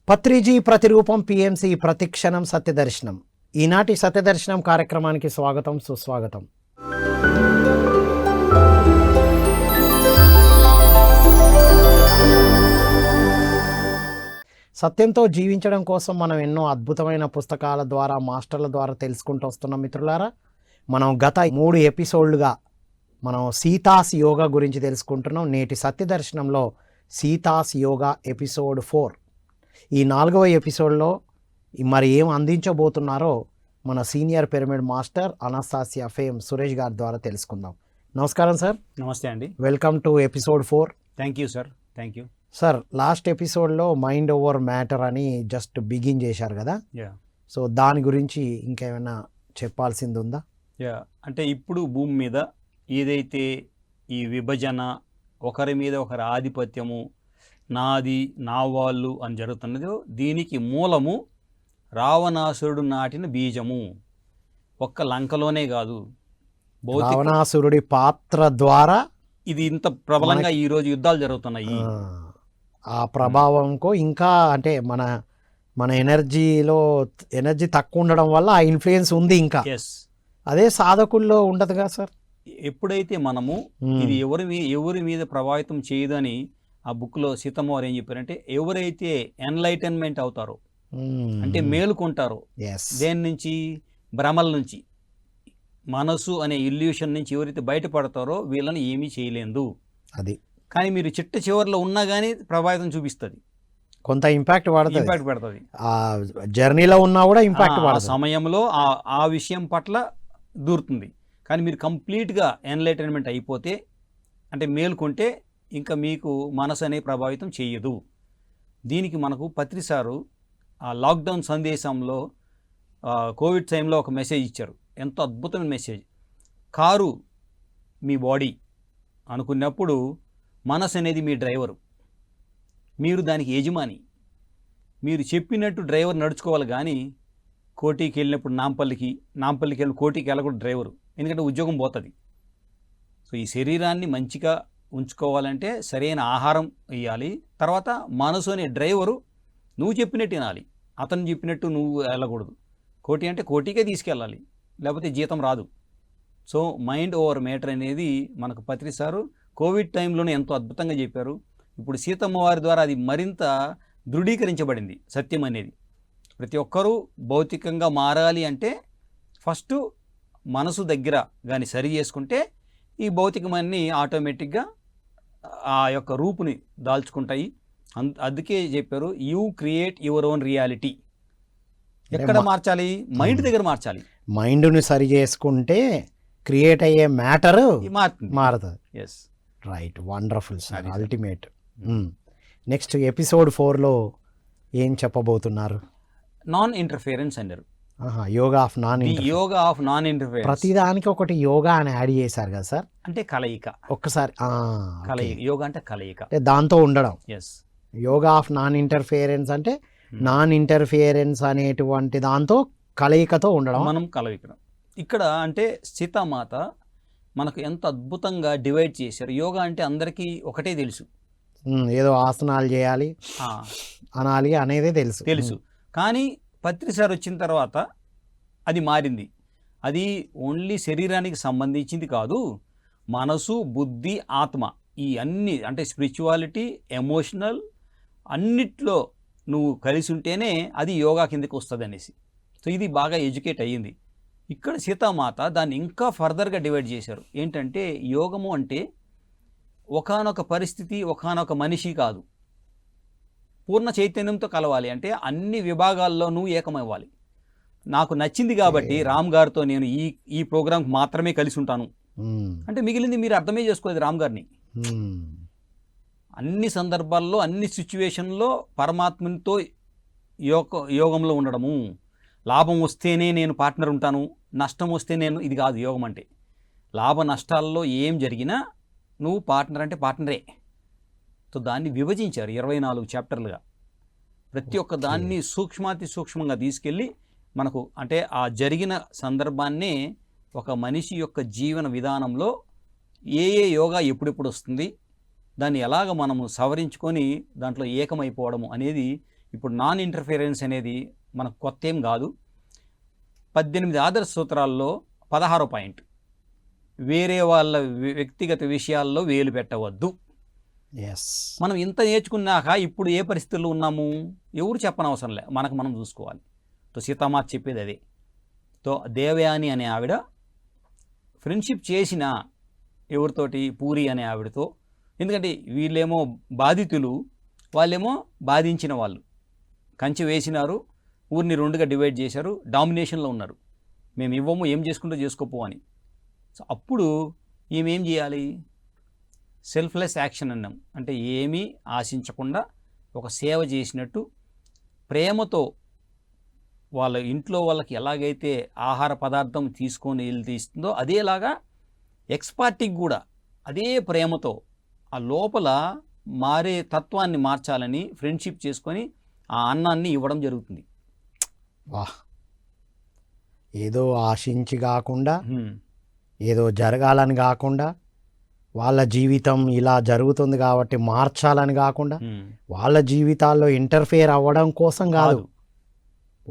పత్రిజీ ప్రతిరూపం పిఎంసి ప్రతిక్షణం సత్యదర్శనం. ఈనాటి సత్యదర్శనం కార్యక్రమానికి స్వాగతం, సుస్వాగతం. సత్యంతో జీవించడం కోసం మనం ఎన్నో అద్భుతమైన పుస్తకాల ద్వారా, మాస్టర్ల ద్వారా తెలుసుకుంటూ వస్తున్నాం మిత్రులారా. మనం గత 3 ఎపిసోడ్లుగా మనం సీతాస్ యోగా గురించి తెలుసుకుంటున్నాం. నేటి సత్యదర్శనంలో సీతాస్ యోగా ఎపిసోడ్ 4. ఈ 4వ ఎపిసోడ్లో మరి ఏం అందించబోతున్నారో మన senior pyramid master Anastasia fame Suresh గారి ద్వారా తెలుసుకుందాం. నమస్కారం సార్. నమస్తే అండి. Welcome to episode 4. Thank you sir. Thank you sir. Last ఎపిసోడ్లో మైండ్ ఓవర్ మ్యాటర్ అని జస్ట్ బిగిన్ చేశారు కదా. సో దాని గురించి ఇంకేమైనా చెప్పాల్సింది ఉందా? అంటే ఇప్పుడు భూమి మీద ఏదైతే ఈ విభజన, ఒకరి మీద ఒకరి ఆధిపత్యము, నాది నా వాళ్ళు అని జరుగుతున్నదో దీనికి మూలము రావణాసురుడు నాటిన బీజము. ఒక్క లంకలోనే కాదు, రావణాసురుడి పాత్ర ద్వారా ఇది ఇంత ప్రబలంగా ఈరోజు యుద్ధాలు జరుగుతున్నాయి. ఆ ప్రభావంకో ఇంకా అంటే మన ఎనర్జీ తక్కువ ఉండడం వల్ల ఆ ఇన్ఫ్లుయెన్స్ ఉంది. ఇంకా అదే సాధకుల్లో ఉండదు కదా సార్. ఎప్పుడైతే మనము ఇది ఎవరి మీద ప్రభావితం చేయదని ఆ బుక్లో సీతమ్మ వారు ఏం చెప్పారంటే, ఎవరైతే ఎన్లైటన్మెంట్ అవుతారో అంటే మేలుకుంటారో, దేని నుంచి, భ్రమల నుంచి, మనసు అనే ఇల్యూషన్ నుంచి ఎవరైతే బయటపడతారో వీళ్ళని ఏమీ చేయలేదు. అది కానీ మీరు చిట్ట చివరిలో ఉన్నా కానీ ప్రభావితం చూపిస్తుంది, కొంత ఇంపాక్ట్ పడుతుంది. ఆ జర్నీలో ఉన్నా కూడా ఇంపాక్ట్ ఆ సమయంలో ఆ విషయం పట్ల దూరుతుంది. కానీ మీరు కంప్లీట్గా ఎన్లైటన్మెంట్ అయిపోతే, అంటే మేల్కొంటే ఇంకా మీకు మనసు అనే ప్రభావితం చేయదు. దీనికి మనకు పత్రిసారు ఆ లాక్డౌన్ సందేశంలో కోవిడ్ టైంలో ఒక మెసేజ్ ఇచ్చారు. ఎంతో అద్భుతమైన మెసేజ్. కారు మీ బాడీ అనుకున్నప్పుడు మనసు అనేది మీ డ్రైవరు, మీరు దానికి యజమాని. మీరు చెప్పినట్టు డ్రైవర్ నడుచుకోవాలి, కానీ కోటికి వెళ్ళినప్పుడు నాంపల్లికి వెళ్ళిన కోటికి వెళ్ళకూడదు డ్రైవరు, ఎందుకంటే ఉద్యోగం పోతుంది. సో ఈ శరీరాన్ని మంచిగా ఉంచుకోవాలంటే సరైన ఆహారం ఇవ్వాలి. తర్వాత మనసు అనే డ్రైవరు నువ్వు చెప్పినట్టు వినాలి, అతను చెప్పినట్టు నువ్వు వెళ్ళకూడదు. కోటి అంటే కోటికే తీసుకెళ్ళాలి, లేకపోతే జీతం రాదు. సో మైండ్ ఓవర్ మ్యాటర్ అనేది మనకు పత్రిసారు కోవిడ్ టైంలోనే ఎంతో అద్భుతంగా చెప్పారు. ఇప్పుడు సీతమ్మ వారి ద్వారా అది మరింత దృఢీకరించబడింది. సత్యం అనేది ప్రతి ఒక్కరూ భౌతికంగా మారాలి అంటే ఫస్ట్ మనసు దగ్గర కానీ సరి చేసుకుంటే ఈ భౌతికమన్నీ ఆటోమేటిక్గా ఆ యొక్క రూపుని దాల్చుకుంటాయి. అందుకే చెప్పారు, you create your own reality. ఎక్కడ మార్చాలి? మైండ్ దగ్గర మార్చాలి. మైండ్ని సరి చేసుకుంటే క్రియేట్ అయ్యే మ్యాటర్ మారుతుంది. Yes, right, wonderful sir, ultimate. Next episode 4లో ఏం చెప్పబోతున్నారు? నాన్ ఇంటర్ఫియరెన్స్ అన్నారు. Yoga of non interference. ప్రతిదానికి ఒకటి యోగా అని యాడ్ చేశారు కదా సార్. అంటే కలయిక. ఒక్కసారి కలయిక, యోగా అంటే కలయిక, దాంతో ఉండడం. Yes, yoga of non interference అంటే నాన్ ఇంటర్ఫియరెన్స్ అనేటువంటి దాంతో కలయికతో ఉండడం. మనం కలయిక ఇక్కడ అంటే సీతామాత మనకు ఎంత అద్భుతంగా డివైడ్ చేశారు. యోగా అంటే అందరికీ ఒకటే తెలుసు, ఏదో ఆసనాలు చేయాలి అనాలి అనేది తెలుసు. కానీ పత్రిసారి వచ్చిన తర్వాత అది మారింది. అది ఓన్లీ శరీరానికి సంబంధించింది కాదు, మనసు, బుద్ధి, ఆత్మ, ఈ అన్ని అంటే స్పిరిచువాలిటీ, ఎమోషనల్ అన్నిట్లో నువ్వు కలిసి ఉంటేనే అది యోగా కిందకి వస్తుంది అనేసి. సో ఇది బాగా ఎడ్యుకేట్ అయ్యింది. ఇక్కడ సీతామాత దాన్ని ఇంకా ఫర్దర్గా డివైడ్ చేశారు. ఏంటంటే యోగము అంటే ఒకానొక పరిస్థితి, ఒకానొక మనిషి కాదు, పూర్ణ చైతన్యంతో కలవాలి. అంటే అన్ని విభాగాల్లో నువ్వు ఏకమవ్వాలి. నాకు నచ్చింది కాబట్టి రామ్ గారితో నేను ఈ ప్రోగ్రాంకి మాత్రమే కలిసి ఉంటాను అంటే మిగిలింది మీరు అర్థమే చేసుకోలేదు. రామ్ గారిని అన్ని సందర్భాల్లో, అన్ని సిచ్యువేషన్లో పరమాత్మతో యోగంలో ఉండడము. లాభం వస్తేనే నేను పార్ట్నర్ ఉంటాను, నష్టం వస్తే నేను, ఇది కాదు యోగం అంటే. లాభ నష్టాల్లో ఏం జరిగినా నువ్వు పార్ట్నర్ అంటే పార్ట్నరే. సో దాన్ని విభజించారు 24 చాప్టర్లుగా. ప్రతి ఒక్క దాన్ని సూక్ష్మాతి సూక్ష్మంగా తీసుకెళ్ళి మనకు అంటే ఆ జరిగిన సందర్భాన్నే ఒక మనిషి యొక్క జీవన విధానంలో ఏ యోగా ఎప్పుడెప్పుడు వస్తుంది, దాన్ని ఎలాగ మనము సవరించుకొని దాంట్లో ఏకమైపోవడము అనేది ఇప్పుడు నాన్ ఇంటర్ఫిరెన్స్ అనేది మనకు కొత్త ఏం కాదు. 18 ఆదర్శ సూత్రాల్లో 16వ పాయింట్, వేరే వాళ్ళ వ్యక్తిగత విషయాల్లో వేలు పెట్టవద్దు. ఎస్, మనం ఇంత నేర్చుకున్నాక ఇప్పుడు ఏ పరిస్థితుల్లో ఉన్నాము ఎవరు చెప్పనవసరం లే, మనకు మనం చూసుకోవాలి. తో సీతామాత చెప్పేది అదే. తో దేవయాని అనే ఆవిడ ఫ్రెండ్షిప్ చేసిన ఎవరితోటి, పూరి అనే ఆవిడతో. ఎందుకంటే వీళ్ళేమో బాధితులు, వాళ్ళేమో బాధించిన వాళ్ళు. కంచె వేసినారు, ఊరిని రెండుగా డివైడ్ చేశారు, డామినేషన్లో ఉన్నారు. మేము ఇవ్వము, ఏం చేసుకుంటూ చేసుకోపో అని. సో అప్పుడు ఏం చేయాలి? సెల్ఫ్లెస్ యాక్షన్ అన్నాం. అంటే ఏమీ ఆశించకుండా ఒక సేవ చేసినట్టు ప్రేమతో వాళ్ళ ఇంట్లో వాళ్ళకి ఎలాగైతే ఆహార పదార్థం తీసుకొని వెళ్ళి ఇస్తుందో అదేలాగా ఎక్స్పార్టీకి కూడా అదే ప్రేమతో ఆ లోపల మారే తత్వాన్ని మార్చాలని ఫ్రెండ్షిప్ చేసుకొని ఆ అన్నాన్ని ఇవ్వడం జరుగుతుంది. వాహ్, ఏదో ఆశించి కాకుండా, ఏదో జరగాలని కాకుండా, వాళ్ళ జీవితం ఇలా జరుగుతుంది కాబట్టి మార్చాలని కాకుండా, వాళ్ళ జీవితాల్లో ఇంటర్ఫియర్ అవ్వడం కోసం కాదు.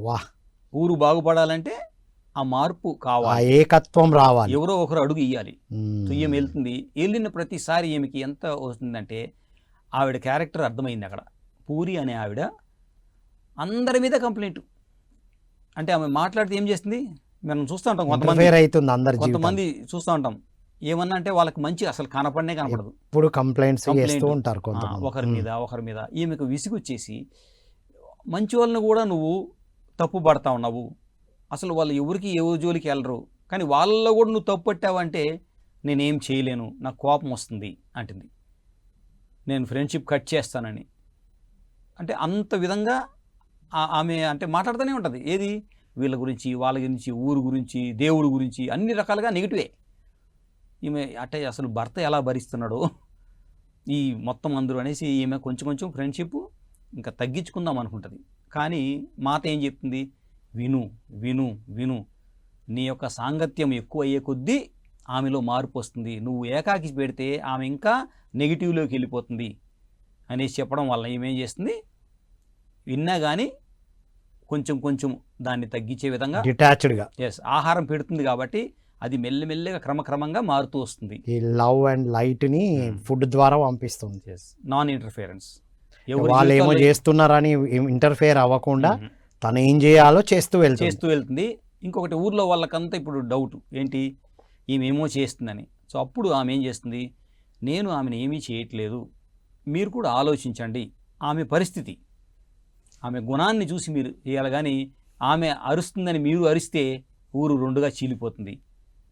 వాహ్, ఊరు బాగుపడాలంటే ఆ మార్పు ఆ కావాలి, ఏకత్వం రావాలి. ఎవరో ఒకరు అడుగు ఇయ్యాలి. మ్మ్. సో ఈమె వెళ్తుంది, వెళ్ళిన ప్రతిసారి ఈమెకి ఎంత వస్తుందంటే ఆవిడ క్యారెక్టర్ అర్థమైంది అక్కడ. పూరి అనే ఆవిడ అందరి మీద కంప్లైంట్. అంటే ఆమె మాట్లాడితే ఏం చేస్తుంది మనం చూస్తూ ఉంటాం, ఇంటర్ఫియర్ అవుతుంది అందరి జీవితం. కొంతమంది చూస్తూ ఉంటాం. ఏమన్నా అంటే వాళ్ళకి మంచి అసలు కనపడనే కనపడదు, ఇప్పుడు కంప్లైంట్స్ Complaint. చేస్తూ ఉంటారు కొంతమంది. ఒకరి మీద. ఈమెకు విసుగొచ్చేసి మంచి వాళ్ళని కూడా నువ్వు తప్పు పడతా ఉన్నావు, అసలు వాళ్ళు ఎవరికి ఎవరి జోలికి వెళ్ళరు, కానీ వాళ్ళలో కూడా నువ్వు తప్పు పట్టావంటే నేనేం చేయలేను, నాకు కోపం వస్తుంది అంటుంది. నేను ఫ్రెండ్షిప్ కట్ చేస్తానని. అంటే అంత విధంగా ఆమె అంటే మాట్లాడుతూనే ఉంటుంది. ఏది వీళ్ళ గురించి, వాళ్ళ గురించి, ఊరు గురించి, దేవుడి గురించి, అన్ని రకాలుగా నెగిటివే. ఈమె అంటే అసలు భర్త ఎలా భరిస్తున్నాడో ఈ మొత్తం అందరూ అనేసి ఈమె కొంచెం కొంచెం ఫ్రెండ్షిప్ ఇంకా తగ్గించుకుందాం అనుకుంటుంది. కానీ మాత ఏం చెప్తుంది? విను విను విను, నీ యొక్క సాంగత్యం ఎక్కువ అయ్యే కొద్దీ ఆమెలో మార్పు వస్తుంది, నువ్వు ఏకాకి పెడితే ఆమె ఇంకా నెగిటివ్లోకి వెళ్ళిపోతుంది అనేసి చెప్పడం వల్ల ఈమె ఏం చేస్తుంది, విన్నా కానీ కొంచెం కొంచెం దాన్ని తగ్గించే విధంగా డిటాచ్డ్గా ఆహారం పెడుతుంది. కాబట్టి అది మెల్లమెల్లగా క్రమక్రమంగా మారుతూ వస్తుంది. ఈ లవ్ అండ్ లైట్ ని ఫుడ్ ద్వారా పంపిస్తుంది. Non interference. వాళ్ళు ఏమో చేస్తున్నారని ఇంటర్ఫియర్ అవ్వకుండా తను ఏం చేయాలో చేస్తూ వెళ్తుంది. ఇంకొకటి, ఊర్లో వాళ్ళకంతా ఇప్పుడు డౌట్ ఏంటి, ఈమె ఏమో చేస్తుందని. సో అప్పుడు ఆమె ఏం చేస్తుంది, నేను ఆమెను ఏమీ చేయట్లేదు, మీరు కూడా ఆలోచించండి ఆమె పరిస్థితి, ఆమె గుణాన్ని చూసి మీరు చేయాలి. కానీ ఆమె అరుస్తుందని మీరు అరిస్తే ఊరు రెండుగా చీలిపోతుంది.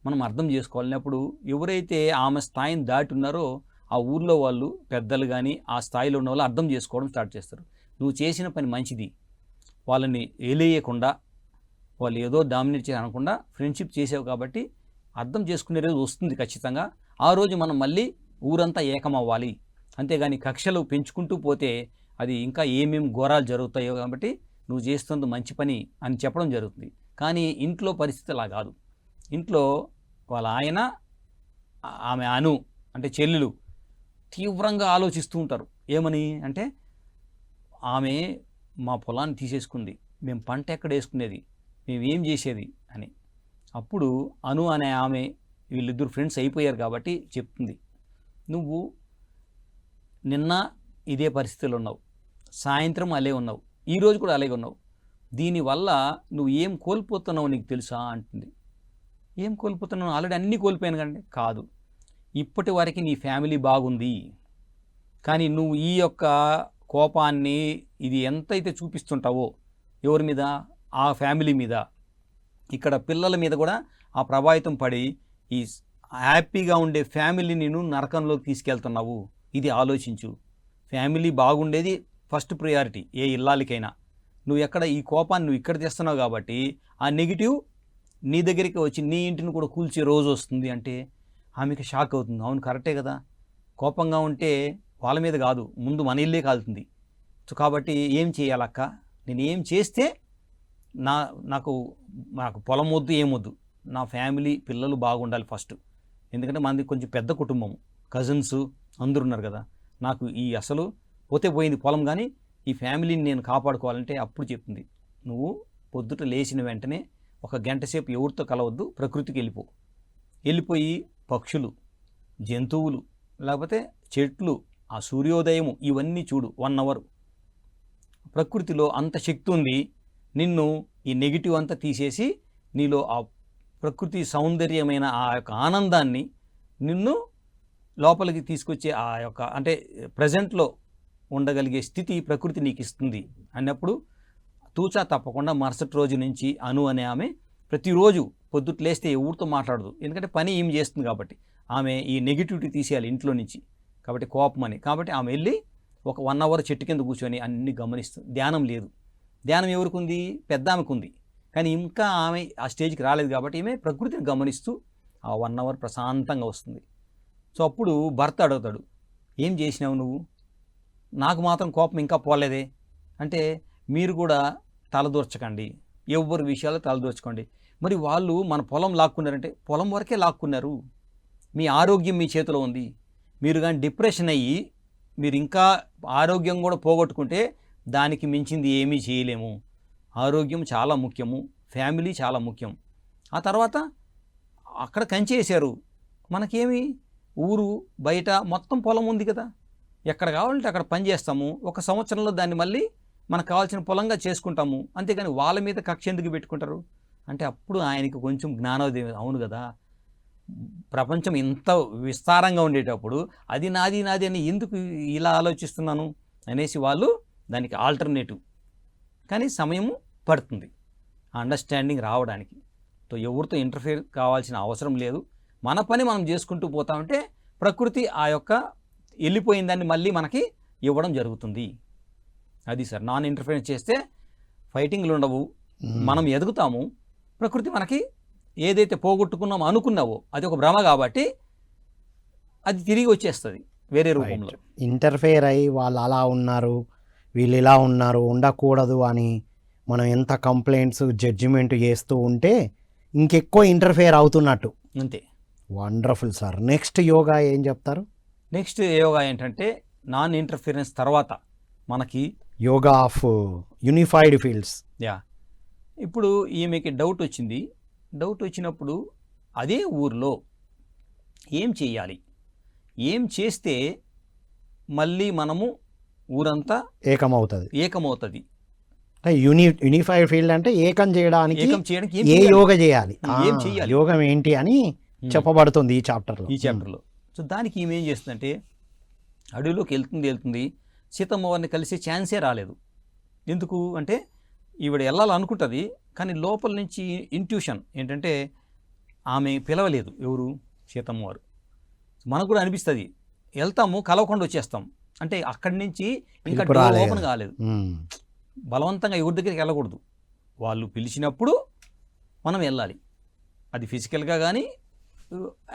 మనం అర్థం చేసుకోవాలన్నప్పుడు ఎవరైతే ఆమె స్థాయిని దాటి ఉన్నారో ఆ ఊర్లో వాళ్ళు పెద్దలు కానీ ఆ స్థాయిలో ఉన్న వాళ్ళు అర్థం చేసుకోవడం స్టార్ట్ చేస్తారు. నువ్వు చేసిన పని మంచిది, వాళ్ళని ఏలేయకుండా, వాళ్ళు ఏదో డామినేట్ చేసి అనకుండా ఫ్రెండ్షిప్ చేసావు కాబట్టి అర్థం చేసుకునే రోజు వస్తుంది ఖచ్చితంగా. ఆ రోజు మనం మళ్ళీ ఊరంతా ఏకమవ్వాలి. అంతేగాని కక్షలు పెంచుకుంటూ పోతే అది ఇంకా ఏమేమి ఘోరాలు జరుగుతాయో. కాబట్టి నువ్వు చేస్తుంది మంచి పని అని చెప్పడం జరుగుతుంది. కానీ ఇంట్లో పరిస్థితి అలా కాదు. ఇంట్లో వాళ్ళ ఆయన, ఆమె అను అంటే చెల్లెలు తీవ్రంగా ఆలోచిస్తూ ఉంటారు. ఏమని అంటే, ఆమె మా పొలాన్ని తీసేసుకుంది, మేము పంట ఎక్కడ వేసుకునేది, మేము ఏం చేసేది అని. అప్పుడు అను అనే ఆమె, వీళ్ళిద్దరు ఫ్రెండ్స్ అయిపోయారు కాబట్టి చెప్తుంది, నువ్వు నిన్న ఇదే పరిస్థితిలో ఉన్నావు, సాయంత్రం అలాగే ఉన్నావు, ఈరోజు కూడా అలాగే ఉన్నావు, దీనివల్ల నువ్వు ఏం కోల్పోతున్నావు నీకు తెలుసా అంటుంది. ఏం కోల్పోతున్నావు? ఆల్రెడీ అన్నీ కోల్పోయాను కండి. కాదు, ఇప్పటి వరకు నీ ఫ్యామిలీ బాగుంది, కానీ నువ్వు ఈ యొక్క కోపాన్ని ఇది ఎంతైతే చూపిస్తుంటావో ఎవరి మీద, ఆ ఫ్యామిలీ మీద, ఇక్కడ పిల్లల మీద కూడా ఆ ప్రభావితం పడి ఈ హ్యాపీగా ఉండే ఫ్యామిలీని నువ్వు నరకంలోకి తీసుకెళ్తున్నావు. ఇది ఆలోచించు. ఫ్యామిలీ బాగుండేది ఫస్ట్ ప్రయారిటీ ఏ ఇల్లాలికైనా. నువ్వు ఎక్కడ ఈ కోపాన్ని నువ్వు ఇక్కడ తెస్తున్నావు కాబట్టి ఆ నెగిటివ్ నీ దగ్గరికి వచ్చి నీ ఇంటిని కూడా కూల్చే రోజు వస్తుంది అంటే ఆమెకి షాక్ అవుతుంది. అవును, కరెక్టే కదా, కోపంగా ఉంటే వాళ్ళ మీద కాదు, ముందు మన ఇల్లే కాలుతుంది. సో కాబట్టి ఏం చేయాలక్క, నేను ఏం చేస్తే నాకు పొలం వద్దు, ఏమొద్దు, నా ఫ్యామిలీ పిల్లలు బాగుండాలి ఫస్ట్. ఎందుకంటే మనది కొంచెం పెద్ద కుటుంబం, కజిన్స్ అందరూ ఉన్నారు కదా. నాకు ఈ అసలు పోతే పోయింది పొలం, కానీ ఈ ఫ్యామిలీని నేను కాపాడుకోవాలంటే అప్పుడు చెప్తుంది, నువ్వు పొద్దుట లేచిన వెంటనే 1 గంట సేపు ఎవరితో కలవద్దు, ప్రకృతికి వెళ్ళిపోయి పక్షులు, జంతువులు, లేకపోతే చెట్లు, ఆ సూర్యోదయము ఇవన్నీ చూడు 1 అవర్. ప్రకృతిలో అంత శక్తి ఉంది. నిన్ను ఈ నెగిటివ్ అంతా తీసేసి నీలో ఆ ప్రకృతి సౌందర్యమైన ఆ యొక్క ఆనందాన్ని నిన్ను లోపలికి తీసుకొచ్చే ఆ యొక్క అంటే ప్రజెంట్లో ఉండగలిగే స్థితి ప్రకృతి నీకు ఇస్తుంది అన్నప్పుడు తూచా తప్పకుండా మరుసటి రోజు నుంచి అను అనే ఆమె ప్రతిరోజు పొద్దుట లేస్తే ఎవరితో మాట్లాడదు, ఎందుకంటే పని ఏం చేస్తుంది కాబట్టి. ఆమె ఈ నెగిటివిటీ తీసేయాలి ఇంట్లో నుంచి, కాబట్టి కోపం అని. కాబట్టి ఆమె వెళ్ళి ఒక 1 అవర్ చెట్టు కింద కూర్చొని అన్ని గమనిస్తుంది. ధ్యానం లేదు. ధ్యానం ఎవరికి ఉంది? పెద్ద ఆమెకు ఉంది. కానీ ఇంకా ఆమె ఆ స్టేజ్కి రాలేదు కాబట్టి ఈమె ప్రకృతిని గమనిస్తూ ఆ 1 అవర్ ప్రశాంతంగా వస్తుంది. సో అప్పుడు భర్త అడుగుతాడు, ఏం చేసినావు నువ్వు? నాకు మాత్రం కోపం ఇంకా పోలేదే అంటే, మీరు కూడా తలదూర్చకండి, ఎవరి విషయాలు తలదూర్చుకోండి. మరి వాళ్ళు మన పొలం లాక్కున్నారంటే పొలం వరకే లాక్కున్నారు. మీ ఆరోగ్యం మీ చేతిలో ఉంది. మీరు కానీ డిప్రెషన్ అయ్యి మీరు ఇంకా ఆరోగ్యం కూడా పోగొట్టుకుంటే దానికి మించింది ఏమీ చేయలేము. ఆరోగ్యం చాలా ముఖ్యము, ఫ్యామిలీ చాలా ముఖ్యం. ఆ తర్వాత అక్కడ కంచేశారు, మనకేమి ఊరు బయట మొత్తం పొలం ఉంది కదా, ఎక్కడ కావాలంటే అక్కడ పని చేస్తాము. 1 సంవత్సరంలో దాన్ని మళ్ళీ మనకు కావాల్సిన పొలంగా చేసుకుంటాము. అంతేగాని వాళ్ళ మీద కక్ష ఎందుకు పెట్టుకుంటారు అంటే అప్పుడు ఆయనకి కొంచెం జ్ఞానోదయం, అవును కదా, ప్రపంచం ఇంత విస్తారంగా ఉండేటప్పుడు అది నాది నాది అని ఎందుకు ఇలా ఆలోచిస్తున్నాను అనేసి వాళ్ళు దానికి ఆల్టర్నేటివ్. కానీ సమయము పడుతుంది అండర్స్టాండింగ్ రావడానికి. సో ఎవరితో ఇంటర్ఫియర్ కావాల్సిన అవసరం లేదు. మన పని మనం చేసుకుంటూ పోతామంటే ప్రకృతి ఆ యొక్క వెళ్ళిపోయిన దాన్ని మళ్ళీ మనకి ఇవ్వడం జరుగుతుంది. అది సార్, నాన్ ఇంటర్ఫియరెన్స్ చేస్తే ఫైటింగ్లు ఉండవు, మనం ఎదుగుతాము. ప్రకృతి మనకి ఏదైతే పోగొట్టుకున్నామో అనుకున్నావో అది ఒక భ్రమ కాబట్టి అది తిరిగి వచ్చేస్తుంది వేరే రూపంలో. ఇంటర్ఫేర్ అయ్యి వాళ్ళు అలా ఉన్నారు, వీళ్ళు ఇలా ఉన్నారు, ఉండకూడదు అని మనం ఎంత కంప్లైంట్స్ జడ్జిమెంట్ చేస్తూ ఉంటే ఇంకెక్కువ ఇంటర్ఫేర్ అవుతున్నట్టు. అంతే. Wonderful sir. నెక్స్ట్ యోగా ఏం చెప్తారు? నెక్స్ట్ యోగా ఏంటంటే నాన్ ఇంటర్ఫిరెన్స్ తర్వాత మనకి యోగా ఆఫ్ యూనిఫైడ్ ఫీల్డ్స్. ఇప్పుడు ఈమెకి డౌట్ వచ్చింది. డౌట్ వచ్చినప్పుడు అదే ఊరిలో ఏం చేయాలి, ఏం చేస్తే మళ్ళీ మనము ఊరంతా ఏకమవుతుంది. యూనిఫైడ్ ఫీల్డ్ అంటే ఏకం చేయడానికి ఏ యోగ చేయాలి, ఏం చేయాలి, యోగం ఏంటి అని చెప్పబడుతుంది ఈ చాప్టర్లో. సో దానికి ఈమె ఏం చేస్తుందంటే అడవిలోకి వెళ్తుంది. సీతమ్మ వారిని కలిసే ఛాన్సే రాలేదు. ఎందుకు అంటే ఈవిడ వెళ్ళాలనుకుంటుంది, కానీ లోపల నుంచి ఇంట్యూషన్ ఏంటంటే ఆమె పిలవలేదు. ఎవరు? సీతమ్మ వారు. మనకు కూడా అనిపిస్తుంది, వెళ్తాము కలవకుండా వచ్చేస్తాం అంటే అక్కడి నుంచి ఇంకా డోర్ ఓపెన్ కాలేదు. బలవంతంగా ఎవరి దగ్గరికి వెళ్ళకూడదు. వాళ్ళు పిలిచినప్పుడు మనం వెళ్ళాలి, అది ఫిజికల్గా కానీ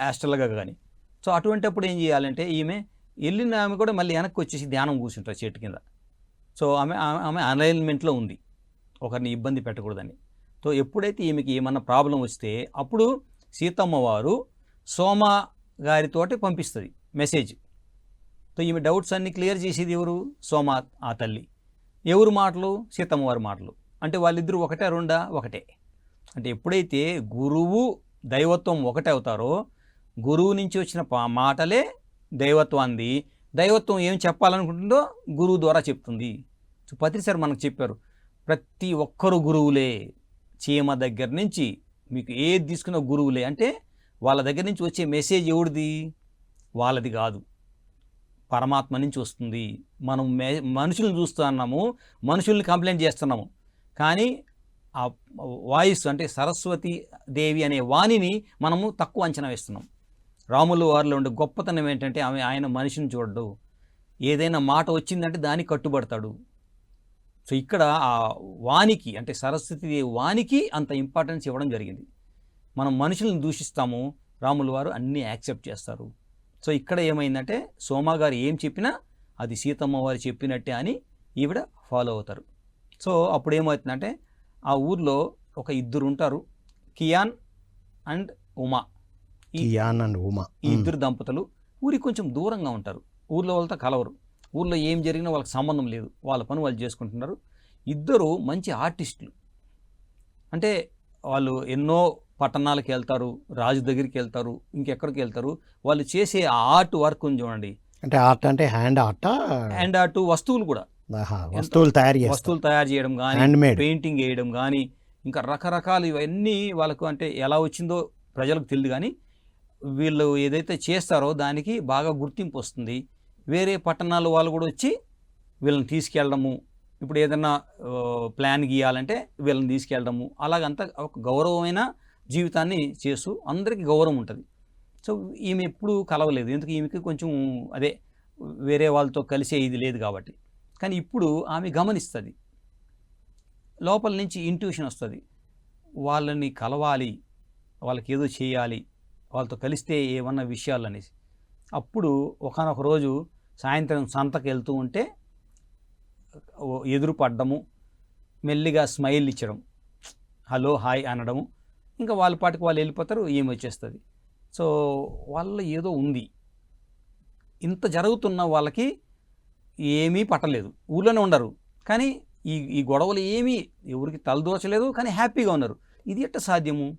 యాస్ట్రల్గా కానీ. సో అటువంటిప్పుడు ఏం చేయాలంటే ఈమె వెళ్ళిన ఆమె కూడా మళ్ళీ వెనక్కి వచ్చేసి ధ్యానం కూర్చుంటారు చెట్టు కింద. సో ఆమె అలైన్మెంట్లో ఉంది, ఒకరిని ఇబ్బంది పెట్టకూడదని. సో ఎప్పుడైతే ఈమెకి ఏమన్నా ప్రాబ్లం వస్తే అప్పుడు సీతమ్మ వారు సోమ గారితోటి పంపిస్తుంది మెసేజ్. సో ఈమె డౌట్స్ అన్నీ క్లియర్ చేసేది ఎవరు? సోమ ఆ తల్లి. ఎవరు మాటలు? సీతమ్మ వారి మాటలు. అంటే వాళ్ళిద్దరూ ఒకటే రెండా? ఒకటే. అంటే ఎప్పుడైతే గురువు దైవత్వం ఒకటే అవుతారో గురువు నుంచి వచ్చిన మాటలే దైవత్వాన్ని, దైవత్వం ఏం చెప్పాలనుకుంటుందో గురువు ద్వారా చెప్తుంది. సో పత్రిసారి మనకు చెప్పారు, ప్రతి ఒక్కరు గురువులే, చీమ దగ్గర నుంచి మీకు ఏది తీసుకున్న గురువులే. అంటే వాళ్ళ దగ్గర నుంచి వచ్చే మెసేజ్ ఎవరిది? వాళ్ళది కాదు, పరమాత్మ నుంచి వస్తుంది. మనం మనుషుల్ని చూస్తున్నాము, మనుషుల్ని కంప్లైంట్ చేస్తున్నాము, కానీ ఆ వాయిస్ అంటే సరస్వతి దేవి అనే వాణిని మనము తక్కువ అంచనా వేస్తున్నాం. రాముల వారిలో ఉండే గొప్పతనం ఏంటంటే ఆయన మనిషిని చూడడు, ఏదైనా మాట వచ్చిందంటే దానికి కట్టుబడతాడు. సో ఇక్కడ ఆ వానికి అంటే సరస్వతి దేవి వానికి అంత ఇంపార్టెన్స్ ఇవ్వడం జరిగింది. మనం మనుషులను దూషిస్తాము, రాముల వారు అన్నీ యాక్సెప్ట్ చేస్తారు. సో ఇక్కడ ఏమైందంటే సోమా గారు ఏం చెప్పినా అది సీతమ్మ వారు చెప్పినట్టే అని ఈవిడ ఫాలో అవుతారు. సో అప్పుడు ఏమవుతుందంటే ఆ ఊర్లో ఒక 2 ఉంటారు, కియాన్ అండ్ ఉమా. ఈ 2 దంపతులు ఊరికి కొంచెం దూరంగా ఉంటారు, ఊర్లో వాళ్ళతో కలవరు. ఊళ్ళో ఏం జరిగినా వాళ్ళకి సంబంధం లేదు, వాళ్ళ పని వాళ్ళు చేసుకుంటున్నారు. ఇద్దరు మంచి ఆర్టిస్టులు. అంటే వాళ్ళు ఎన్నో పట్టణాలకు వెళ్తారు, రాజు దగ్గరికి వెళ్తారు, ఇంకెక్కడికి వెళ్తారు. వాళ్ళు చేసే ఆర్ట్ వర్క్ ఉంది చూడండి, అంటే ఆర్ట్ అంటే హ్యాండ్ ఆర్ట్, హ్యాండ్ ఆర్ట్, వస్తువులు కూడా, వస్తువులు తయారు చేస్తారు, వస్తువులు తయారు చేయడం కానీ, హ్యాండ్మేడ్ పెయింటింగ్ వేయడం కానీ, ఇంకా రకరకాలు ఇవన్నీ వాళ్ళకు అంటే ఎలా వచ్చిందో ప్రజలకు తెలియదు, కానీ వీళ్ళు ఏదైతే చేస్తారో దానికి బాగా గుర్తింపు వస్తుంది. వేరే పట్టణాల వాళ్ళు కూడా వచ్చి వీళ్ళని తీసుకెళ్ళడము, ఇప్పుడు ఏదన్నా ప్లాన్ గీయాలంటే వీళ్ళని తీసుకెళ్ళడము, అలాగంతా ఒక గౌరవమైన జీవితాన్ని చేస్తూ అందరికీ గౌరవం ఉంటుంది. సో ఈమె ఎప్పుడూ కలవలేదు, ఎందుకు ఈమెకి కొంచెం అదే వేరే వాళ్ళతో కలిసే ఇది లేదు కాబట్టి. కానీ ఇప్పుడు ఆమె గమనిస్తుంది, లోపల నుంచి ఇంట్యూషన్ వస్తుంది, వాళ్ళని కలవాలి, వాళ్ళకి ఏదో చేయాలి, వాళ్ళతో కలిస్తే ఏమన్నా విషయాలు అనేసి. అప్పుడు ఒకానొక రోజు సాయంత్రం సంతకు వెళ్తూ ఉంటే ఎదురు పడ్డము, మెల్లిగా స్మైల్ ఇచ్చడం, హలో హాయ్ అనడము, ఇంకా వాళ్ళ పాటికి వాళ్ళు వెళ్ళిపోతారు, ఏమి వచ్చేస్తుంది. సో వాళ్ళలో ఏదో ఉంది. ఇంత జరుగుతున్న వాళ్ళకి ఏమీ పట్టలేదు, ఊళ్ళోనే ఉండరు, కానీ ఈ గొడవలు ఏమీ ఎవరికి తలదోచలేదు, కానీ హ్యాపీగా ఉన్నారు. ఇది ఎట్ట సాధ్యము,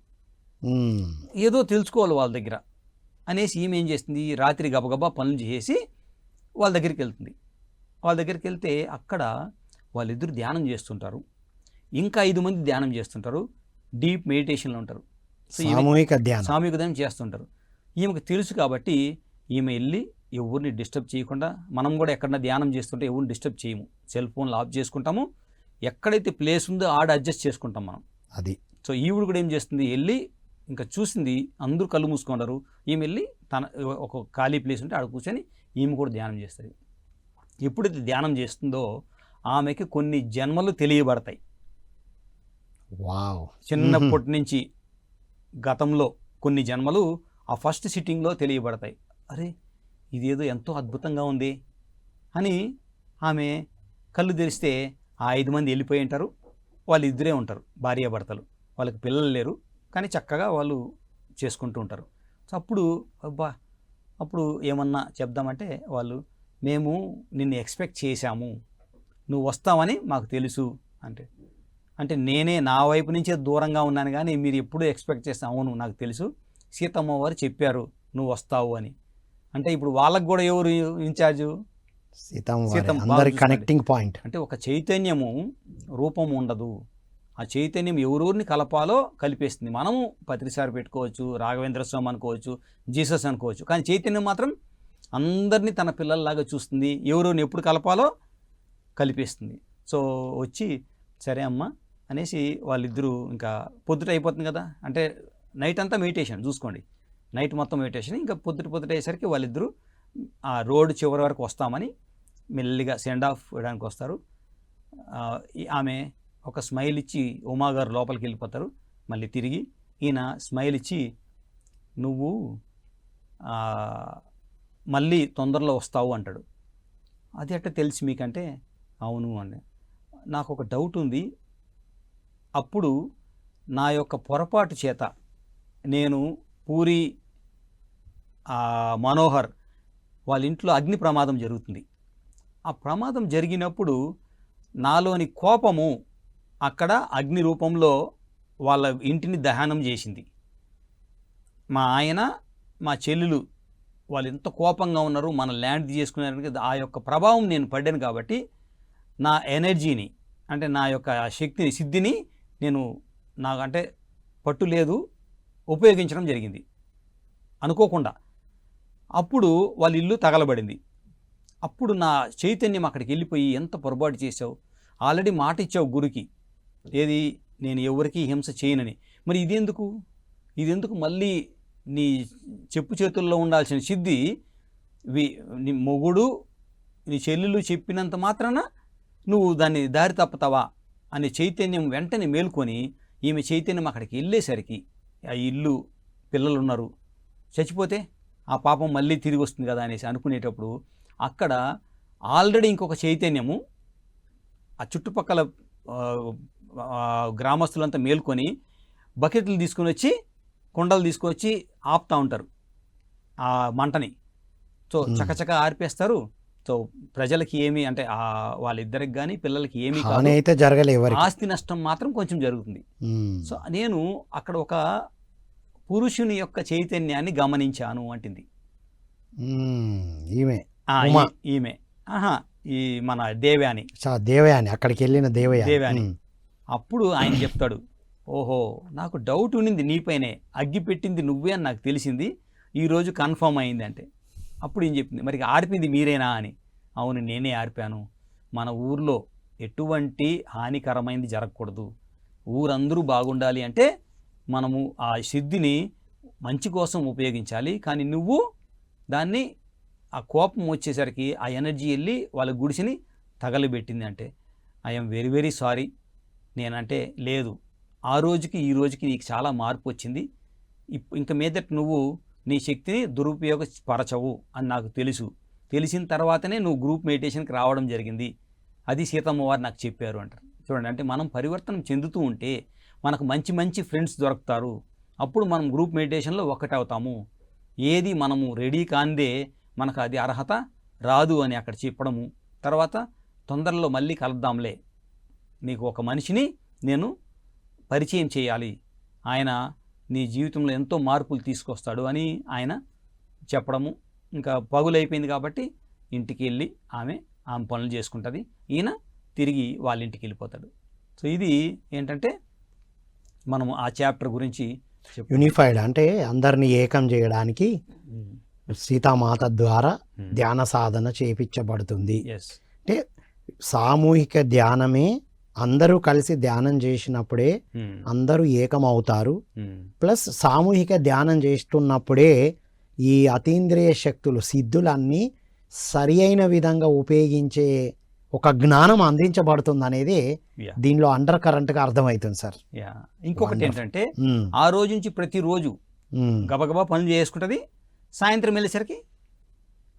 ఏదో తెలుసుకోవాలి వాళ్ళ దగ్గర అనేసి ఈమె ఏం చేస్తుంది, రాత్రి గబగబా పనులు చేసి వాళ్ళ దగ్గరికి వెళ్తుంది. వాళ్ళ దగ్గరికి వెళ్తే అక్కడ వాళ్ళిద్దరు ధ్యానం చేస్తుంటారు, ఇంకా 5 మంది ధ్యానం చేస్తుంటారు, డీప్ మెడిటేషన్లో ఉంటారు, సామూహిక ధ్యానం చేస్తుంటారు. ఈమెకు తెలుసు కాబట్టి ఈమె వెళ్ళి ఎవరిని డిస్టర్బ్ చేయకుండా, మనం కూడా ఎక్కడన్నా ధ్యానం చేస్తుంటే ఎవరిని డిస్టర్బ్ చేయము, సెల్ ఫోన్లు ఆఫ్ చేసుకుంటాము, ఎక్కడైతే ప్లేస్ ఉందో ఆడ అడ్జస్ట్ చేసుకుంటాం మనం అది. సో ఈవిడ కూడా ఏం చేస్తుంది, వెళ్ళి ఇంకా చూసింది అందరూ కళ్ళు మూసుకున్నారు, ఈమె వెళ్ళి తన ఒక ఖాళీ ప్లేస్ ఉంటే ఆడ కూర్చొని ఈమె కూడా ధ్యానం చేస్తుంది. ఎప్పుడైతే ధ్యానం చేస్తుందో ఆమెకి కొన్ని జన్మలు తెలియబడతాయి. వావ్. చిన్నప్పటి నుంచి గతంలో కొన్ని జన్మలు ఆ ఫస్ట్ సిట్టింగ్లో తెలియబడతాయి. అరే ఇదేదో ఎంతో అద్భుతంగా ఉంది అని ఆమె కళ్ళు తెరిస్తే ఆ 5 మంది వెళ్ళిపోయి ఉంటారు, వాళ్ళు ఇద్దరే ఉంటారు, భార్యాభర్తలు, వాళ్ళకి పిల్లలు లేరు, కానీ చక్కగా వాళ్ళు చేసుకుంటూ ఉంటారు. సో అప్పుడు ఏమన్నా చెప్దామంటే వాళ్ళు, మేము నిన్ను ఎక్స్పెక్ట్ చేశాము, నువ్వు వస్తావని మాకు తెలుసు అంటే నేనే నా వైపు నుంచే దూరంగా ఉన్నాను, కానీ మీరు ఎప్పుడూ ఎక్స్పెక్ట్ చేస్తాం, అవును నాకు తెలుసు, సీతమ్మ వారు చెప్పారు నువ్వు వస్తావు అని. అంటే ఇప్పుడు వాళ్ళకు కూడా ఎవరు ఇన్ఛార్జు, సీతమ్మ, కనెక్టింగ్ పాయింట్. అంటే ఒక చైతన్యము రూపం ఉండదు, ఆ చైతన్యం ఎవరెవరిని కలపాలో కలిపేస్తుంది. మనము పత్రిసారి పెట్టుకోవచ్చు, రాఘవేంద్ర స్వామి అనుకోవచ్చు, జీసస్ అనుకోవచ్చు, కానీ చైతన్యం మాత్రం అందరినీ తన పిల్లల్లాగా చూస్తుంది, ఎవరెవరిని ఎప్పుడు కలపాలో కలిపేస్తుంది. సో వచ్చి సరే అమ్మ అనేసి వాళ్ళిద్దరూ, ఇంకా పొద్దుట అయిపోతుంది కదా, అంటే నైట్ అంతా మెడిటేషన్ చూసుకోండి, నైట్ మొత్తం మెడిటేషన్, ఇంకా పొద్దుట అయ్యేసరికి వాళ్ళిద్దరూ ఆ రోడ్డు చివరి వరకు వస్తామని మెల్లిగా సెండ్ ఆఫ్ ఇవ్వడానికి వస్తారు. ఆమె ఒక స్మైల్ ఇచ్చి ఉమాగారు లోపలికి వెళ్ళిపోతారు, మళ్ళీ తిరిగి ఈయన స్మైల్ ఇచ్చి నువ్వు మళ్ళీ తొందరలో వస్తావు అంటాడు. అది అట్ట తెలిసి మీకంటే, అవును అండి, నాకు ఒక డౌట్ ఉంది, అప్పుడు నా యొక్క పొరపాటు చేత నేను పూరి మనోహర్ వాళ్ళ ఇంట్లో అగ్ని ప్రమాదం జరుగుతుంది. ఆ ప్రమాదం జరిగినప్పుడు నాలోని కోపము అక్కడ అగ్ని రూపంలో వాళ్ళ ఇంటిని దహనం చేసింది. మా ఆయన మా చెల్లెలు వాళ్ళు ఎంత కోపంగా ఉన్నారు, మన ల్యాండ్ చేసుకున్నారని ఆ యొక్క ప్రభావం నేను పడ్డాను. కాబట్టి నా ఎనర్జీని, అంటే నా యొక్క శక్తిని, సిద్ధిని నేను నాకంటే పట్టు లేదు ఉపయోగించడం జరిగింది అనుకోకుండా. అప్పుడు వాళ్ళ ఇల్లు తగలబడింది. అప్పుడు నా చైతన్యం అక్కడికి వెళ్ళిపోయి, ఎంత పొరపాటు చేసావు, ఆల్రెడీ మాట ఇచ్చావు గురికి, ఏది నేను ఎవరికి హింస చేయనని, మరి ఇదెందుకు మళ్ళీ నీ చెప్పు చేతుల్లో ఉండాల్సిన సిద్ధి నీ మొగుడు నీ చెల్లెలు చెప్పినంత మాత్రాన నువ్వు దాన్ని దారి తప్పుతావా అనే చైతన్యం వెంటనే మేల్కొని, ఈమె చైతన్యం అక్కడికి వెళ్ళేసరికి ఆ ఇల్లు, పిల్లలు ఉన్నారు, చచ్చిపోతే ఆ పాపం మళ్ళీ తిరిగి వస్తుంది కదా అనేసి అనుకునేటప్పుడు అక్కడ ఆల్రెడీ ఇంకొక చైతన్యము ఆ చుట్టుపక్కల గ్రామస్తులంతా మేల్కొని బకెట్లు తీసుకొని వచ్చి, కుండలు తీసుకొని వచ్చి ఆపుతూ ఉంటారు ఆ మంటని. సో చకచక ఆర్పేస్తారు. సో ప్రజలకి ఏమి అంటే వాళ్ళిద్దరికి కానీ పిల్లలకి ఏమీ హాని కాదు, అయితే జరగలే ఎవరికి. ఆస్తి నష్టం మాత్రం కొంచెం జరుగుతుంది. ఉమ్. సో నేను అక్కడ ఒక పురుషుని యొక్క చైతన్యాన్ని గమనించాను అంటుంది. ఉమ్. ఈమె ఆ, ఉమా. ఈమె ఈ మన దేవ్యాని. దేవయాని, అక్కడికి వెళ్ళిన దేవయాని. దేవ్యాని. అప్పుడు ఆయన చెప్తాడు, ఓహో నాకు డౌట్ ఉండింది నీపైనే, అగ్గి పెట్టింది నువ్వే అని నాకు తెలిసింది, ఈరోజు కన్ఫర్మ్ అయింది అంటే. అప్పుడు ఏం చెప్పింది, మరి ఆర్పింది మీరేనా అని. అవును నేనే ఆర్పాను. మన ఊర్లో ఎటువంటి హానికరమైనది జరగకూడదు, ఊరందరూ బాగుండాలి అంటే మనము ఆ సిద్ధిని మంచి కోసం ఉపయోగించాలి. కానీ నువ్వు దాన్ని ఆ కోపం వచ్చేసరికి ఆ ఎనర్జీ వెళ్ళి వాళ్ళ గుడిసిని తగలబెట్టింది అంటే, ఐఎమ్ వెరీ వెరీ సారీ. నేనంటే లేదు, ఆ రోజుకి ఈ రోజుకి నీకు చాలా మార్పు వచ్చింది, ఇంక మీదట నువ్వు నీ శక్తిని దురుపయోగపరచవు అని నాకు తెలిసిన తర్వాతనే నువ్వు గ్రూప్ మెడిటేషన్కి రావడం జరిగింది, అది సీతమ్మ వారు నాకు చెప్పారు అంటారు. చూడండి, అంటే మనం పరివర్తనం చెందుతూ ఉంటే మనకు మంచి మంచి ఫ్రెండ్స్ దొరుకుతారు, అప్పుడు మనం గ్రూప్ మెడిటేషన్లో ఒకటవుతాము. ఏది మనము రెడీ కాందే మనకు అది అర్హత రాదు అని అక్కడ చెప్పడము. తర్వాత తొందరలో మళ్ళీ కలుద్దాంలే, నీకు ఒక మనిషిని నేను పరిచయం చేయాలి, ఆయన నీ జీవితంలో ఎంతో మార్పులు తీసుకొస్తాడు అని ఆయన చెప్పడము. ఇంకా పగులైపోయింది కాబట్టి ఇంటికి వెళ్ళి ఆమె పనులు చేసుకుంటుంది, ఈయన తిరిగి వాళ్ళ ఇంటికి వెళ్ళిపోతాడు. సో ఇది ఏంటంటే మనము ఆ చాప్టర్ గురించి యూనిఫైడ్ అంటే అందరినీ ఏకం చేయడానికి సీతామాత ద్వారా ధ్యాన సాధన చేపించబడుతుంది. అంటే సామూహిక ధ్యానమే, అందరూ కలిసి ధ్యానం చేసినప్పుడే అందరూ ఏకమవుతారు. ప్లస్ సామూహిక ధ్యానం చేస్తున్నప్పుడే ఈ అతీంద్రియ శక్తులు సిద్ధులన్నీ సరి అయిన విధంగా ఉపయోగించే ఒక జ్ఞానం అందించబడుతుంది అనేది దీనిలో అండర్ కరెంట్గా అర్థమవుతుంది సార్. ఇంకొకటి ఏంటంటే ఆ రోజు నుంచి ప్రతిరోజు గబగబా పనులు చేసుకుంటుంది, సాయంత్రం వెళ్ళేసరికి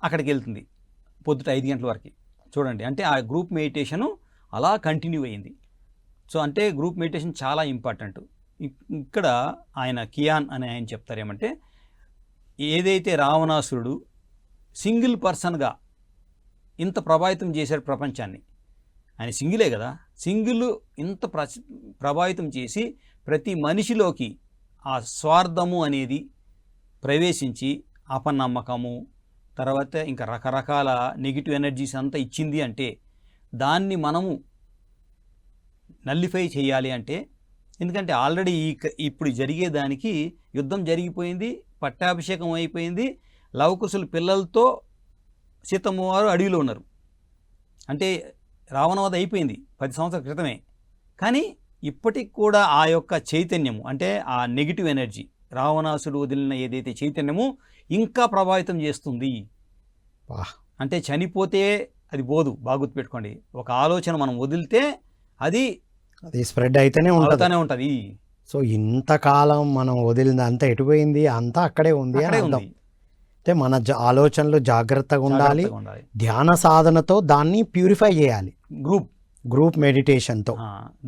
అక్కడికి వెళ్తుంది, పొద్దుట 5 గంటల వరకు. చూడండి, అంటే ఆ గ్రూప్ మెడిటేషను అలా కంటిన్యూ అయ్యింది. సో అంటే గ్రూప్ మెడిటేషన్ చాలా ఇంపార్టెంట్. ఇక్కడ ఆయన కియాన్ అని ఆయన చెప్తారు ఏమంటే, ఏదైతే రావణాసురుడు సింగిల్ పర్సన్గా ఇంత ప్రభావితం చేశాడు ప్రపంచాన్ని, ఆయన సింగిలే కదా, సింగిల్ ఇంత ప్రభావితం చేసి ప్రతి మనిషిలోకి ఆ స్వార్థము అనేది ప్రవేశించి అపనమ్మకము, తర్వాత ఇంకా రకరకాల నెగిటివ్ ఎనర్జీస్ అంతా ఇచ్చింది అంటే దాన్ని మనము నల్లిఫై చేయాలి అంటే, ఎందుకంటే ఆల్రెడీ ఇప్పుడు జరిగేదానికి యుద్ధం జరిగిపోయింది, పట్టాభిషేకం అయిపోయింది, లవకుశుల పిల్లలతో సీతమ్మ వారు అడవిలో ఉన్నారు. అంటే రావణవధ అయిపోయింది 10 సంవత్సరాల క్రితమే. కానీ ఇప్పటికి కూడా ఆ యొక్క చైతన్యము, అంటే ఆ నెగిటివ్ ఎనర్జీ, రావణాసుడు వదిలిన ఏదైతే చైతన్యము ఇంకా ప్రభావితం చేస్తుంది. అంటే చనిపోతే అది పోదు, బాగా గుర్తుపెట్టుకోండి. ఒక ఆలోచన మనం వదిలితే అది స్ప్రెడ్ అయితేనే ఉంటుంది. సో ఇంతకాలం మనం వదిలింది అంతా ఎటుపోయింది, అంతా అక్కడే ఉంది అని అర్థం. అంటే మన ఆలోచనలు జాగ్రత్తగా ఉండాలి, ధ్యాన సాధనతో దాన్ని ప్యూరిఫై చేయాలి, గ్రూప్ మెడిటేషన్తో.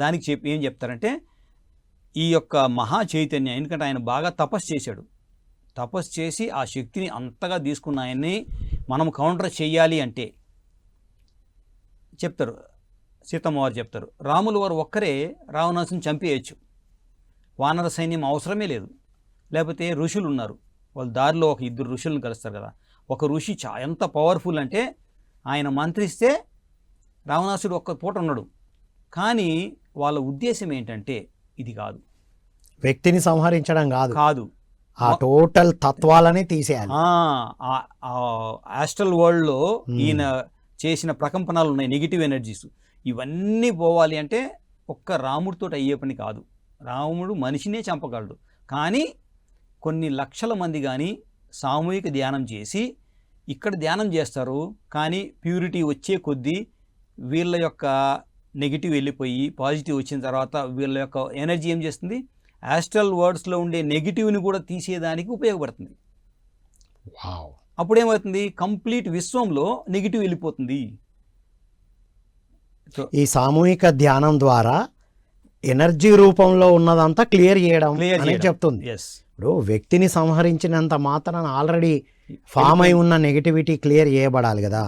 దానికి ఏం చెప్తారంటే, ఈ యొక్క మహా చైతన్యం, ఎందుకంటే ఆయన బాగా తపస్సు చేశాడు, తపస్సు చేసి ఆ శక్తిని అంతగా తీసుకున్న ఆయన్ని మనం కౌంటర్ చేయాలి అంటే చెప్తారు, సీతమ్మ వారు చెప్తారు, రాములు వారు ఒక్కరే రావణాసుని చంపేయచ్చు, వానర సైన్యం అవసరమే లేదు. లేకపోతే ఋషులు ఉన్నారు, వాళ్ళు దారిలో ఒక 2 ఋషులను కలుస్తారు కదా, ఒక ఋషి ఎంత పవర్ఫుల్ అంటే ఆయన మంత్రిస్తే రావణాసుడు ఒక్క పూట ఉన్నాడు. కానీ వాళ్ళ ఉద్దేశం ఏంటంటే ఇది కాదు, వ్యక్తిని సంహరించడం కాదు, ఆ టోటల్ తత్వాలని తీసేయాలి. ఆస్ట్రల్ వరల్డ్లో ఈయన చేసిన ప్రకంపనలు ఉన్నాయి, నెగిటివ్ ఎనర్జీస్, ఇవన్నీ పోవాలి అంటే ఒక్క రాముడితో అయ్యే పని కాదు. రాముడు మనిషినే చంపగలడు, కానీ కొన్ని లక్షల మంది కానీ సామూహిక ధ్యానం చేసి ఇక్కడ ధ్యానం చేస్తారు, కానీ ప్యూరిటీ వచ్చే కొద్దీ వీళ్ళ యొక్క నెగిటివ్ వెళ్ళిపోయి పాజిటివ్ వచ్చిన తర్వాత వీళ్ళ యొక్క ఎనర్జీ ఏం చేస్తుంది, ఆస్ట్రల్ వర్డ్స్లో ఉండే నెగిటివ్ని కూడా తీసేదానికి ఉపయోగపడుతుంది. అప్పుడేమవుతుంది, కంప్లీట్ విశ్వంలో నెగిటివ్ వెళ్ళిపోతుంది. ఈ సామూహిక ధ్యానం ద్వారా ఎనర్జీ రూపంలో ఉన్నదంతా క్లియర్ చేయడం Clear అనేది చేయడం. చెప్తుంది. ఎస్ ఇప్పుడు వ్యక్తిని సంహరించినంత మాత్రాన ఆల్రెడీ ఫామ్ అయి ఉన్న నెగిటివిటీ క్లియర్ చేయబడాలి కదా.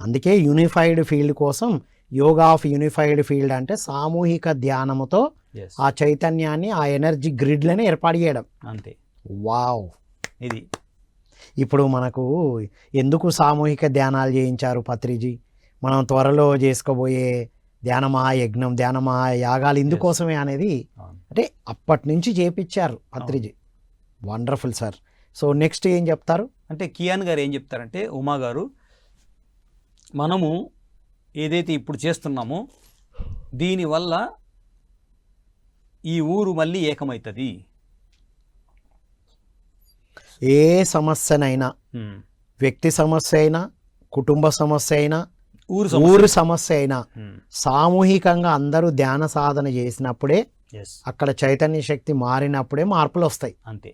అందుకే యూనిఫైడ్ ఫీల్డ్ కోసం యోగా ఆఫ్ యూనిఫైడ్ ఫీల్డ్ అంటే సామూహిక ధ్యానముతో ఎస్ ఆ చైతన్యాన్ని ఆ ఎనర్జీ గ్రిడ్లని ఏర్పాటు చేయడం. అంతే. వావ్. ఇది ఇప్పుడు మనకు ఎందుకు సామూహిక ధ్యానాలు చేయించారు పత్రిజీ? మనం త్వరలో చేసుకోబోయే ధ్యాన మహాయజ్ఞం, ధ్యాన మహాయాగాలు ఇందుకోసమే అనేది అవును. అంటే అప్పటి నుంచి చేపించారు Patriji. Wonderful sir. So next ఏం చెప్తారు? అంటే కియాన్ గారు ఏం చెప్తారంటే, ఉమా గారు, మనము ఏదైతే ఇప్పుడు చేస్తున్నామో దీనివల్ల ఈ ఊరు మళ్ళీ ఏకమవుతుంది. ఏ సమస్యనైనా, వ్యక్తి సమస్య అయినా, కుటుంబ సమస్య అయినా, ఊరు సమస్య అయినా సామూహికంగా అందరూ ధ్యాన సాధన చేసినప్పుడే, ఎస్ అక్కడ చైతన్య శక్తి మారినప్పుడే మార్పులు వస్తాయి. అంతే.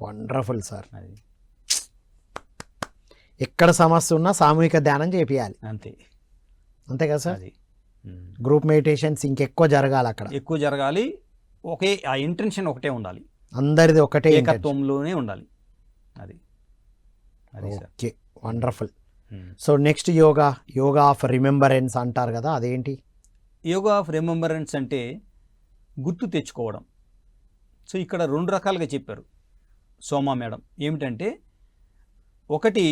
Wonderful sir. అది ఎక్కడ సమస్య ఉన్నా సామూహిక ధ్యానం చేపియాలి. అంతే. అంతే కదా సార్? అది గ్రూప్ మెడిటేషన్స్ ఇంకెక్కువ జరగాలి, అక్కడ ఎక్కువ జరగాలి. ఒకే ఆ ఇంటెన్షన్ ఒకటే ఉండాలి, అందరిది ఒకటే intention. ఏకత్వంలోనే ఉండాలి. అది అది sir. Okay, wonderful. So next yoga, yoga of remembrance అంటారు కదా, అదేంటి? యోగా ఆఫ్ రిమెంబరెన్స్ అంటే గుర్తు తెచ్చుకోవడం. సో ఇక్కడ 2 రకాలుగా చెప్పారు సోమా మేడం. ఏమిటంటే, ఒకటి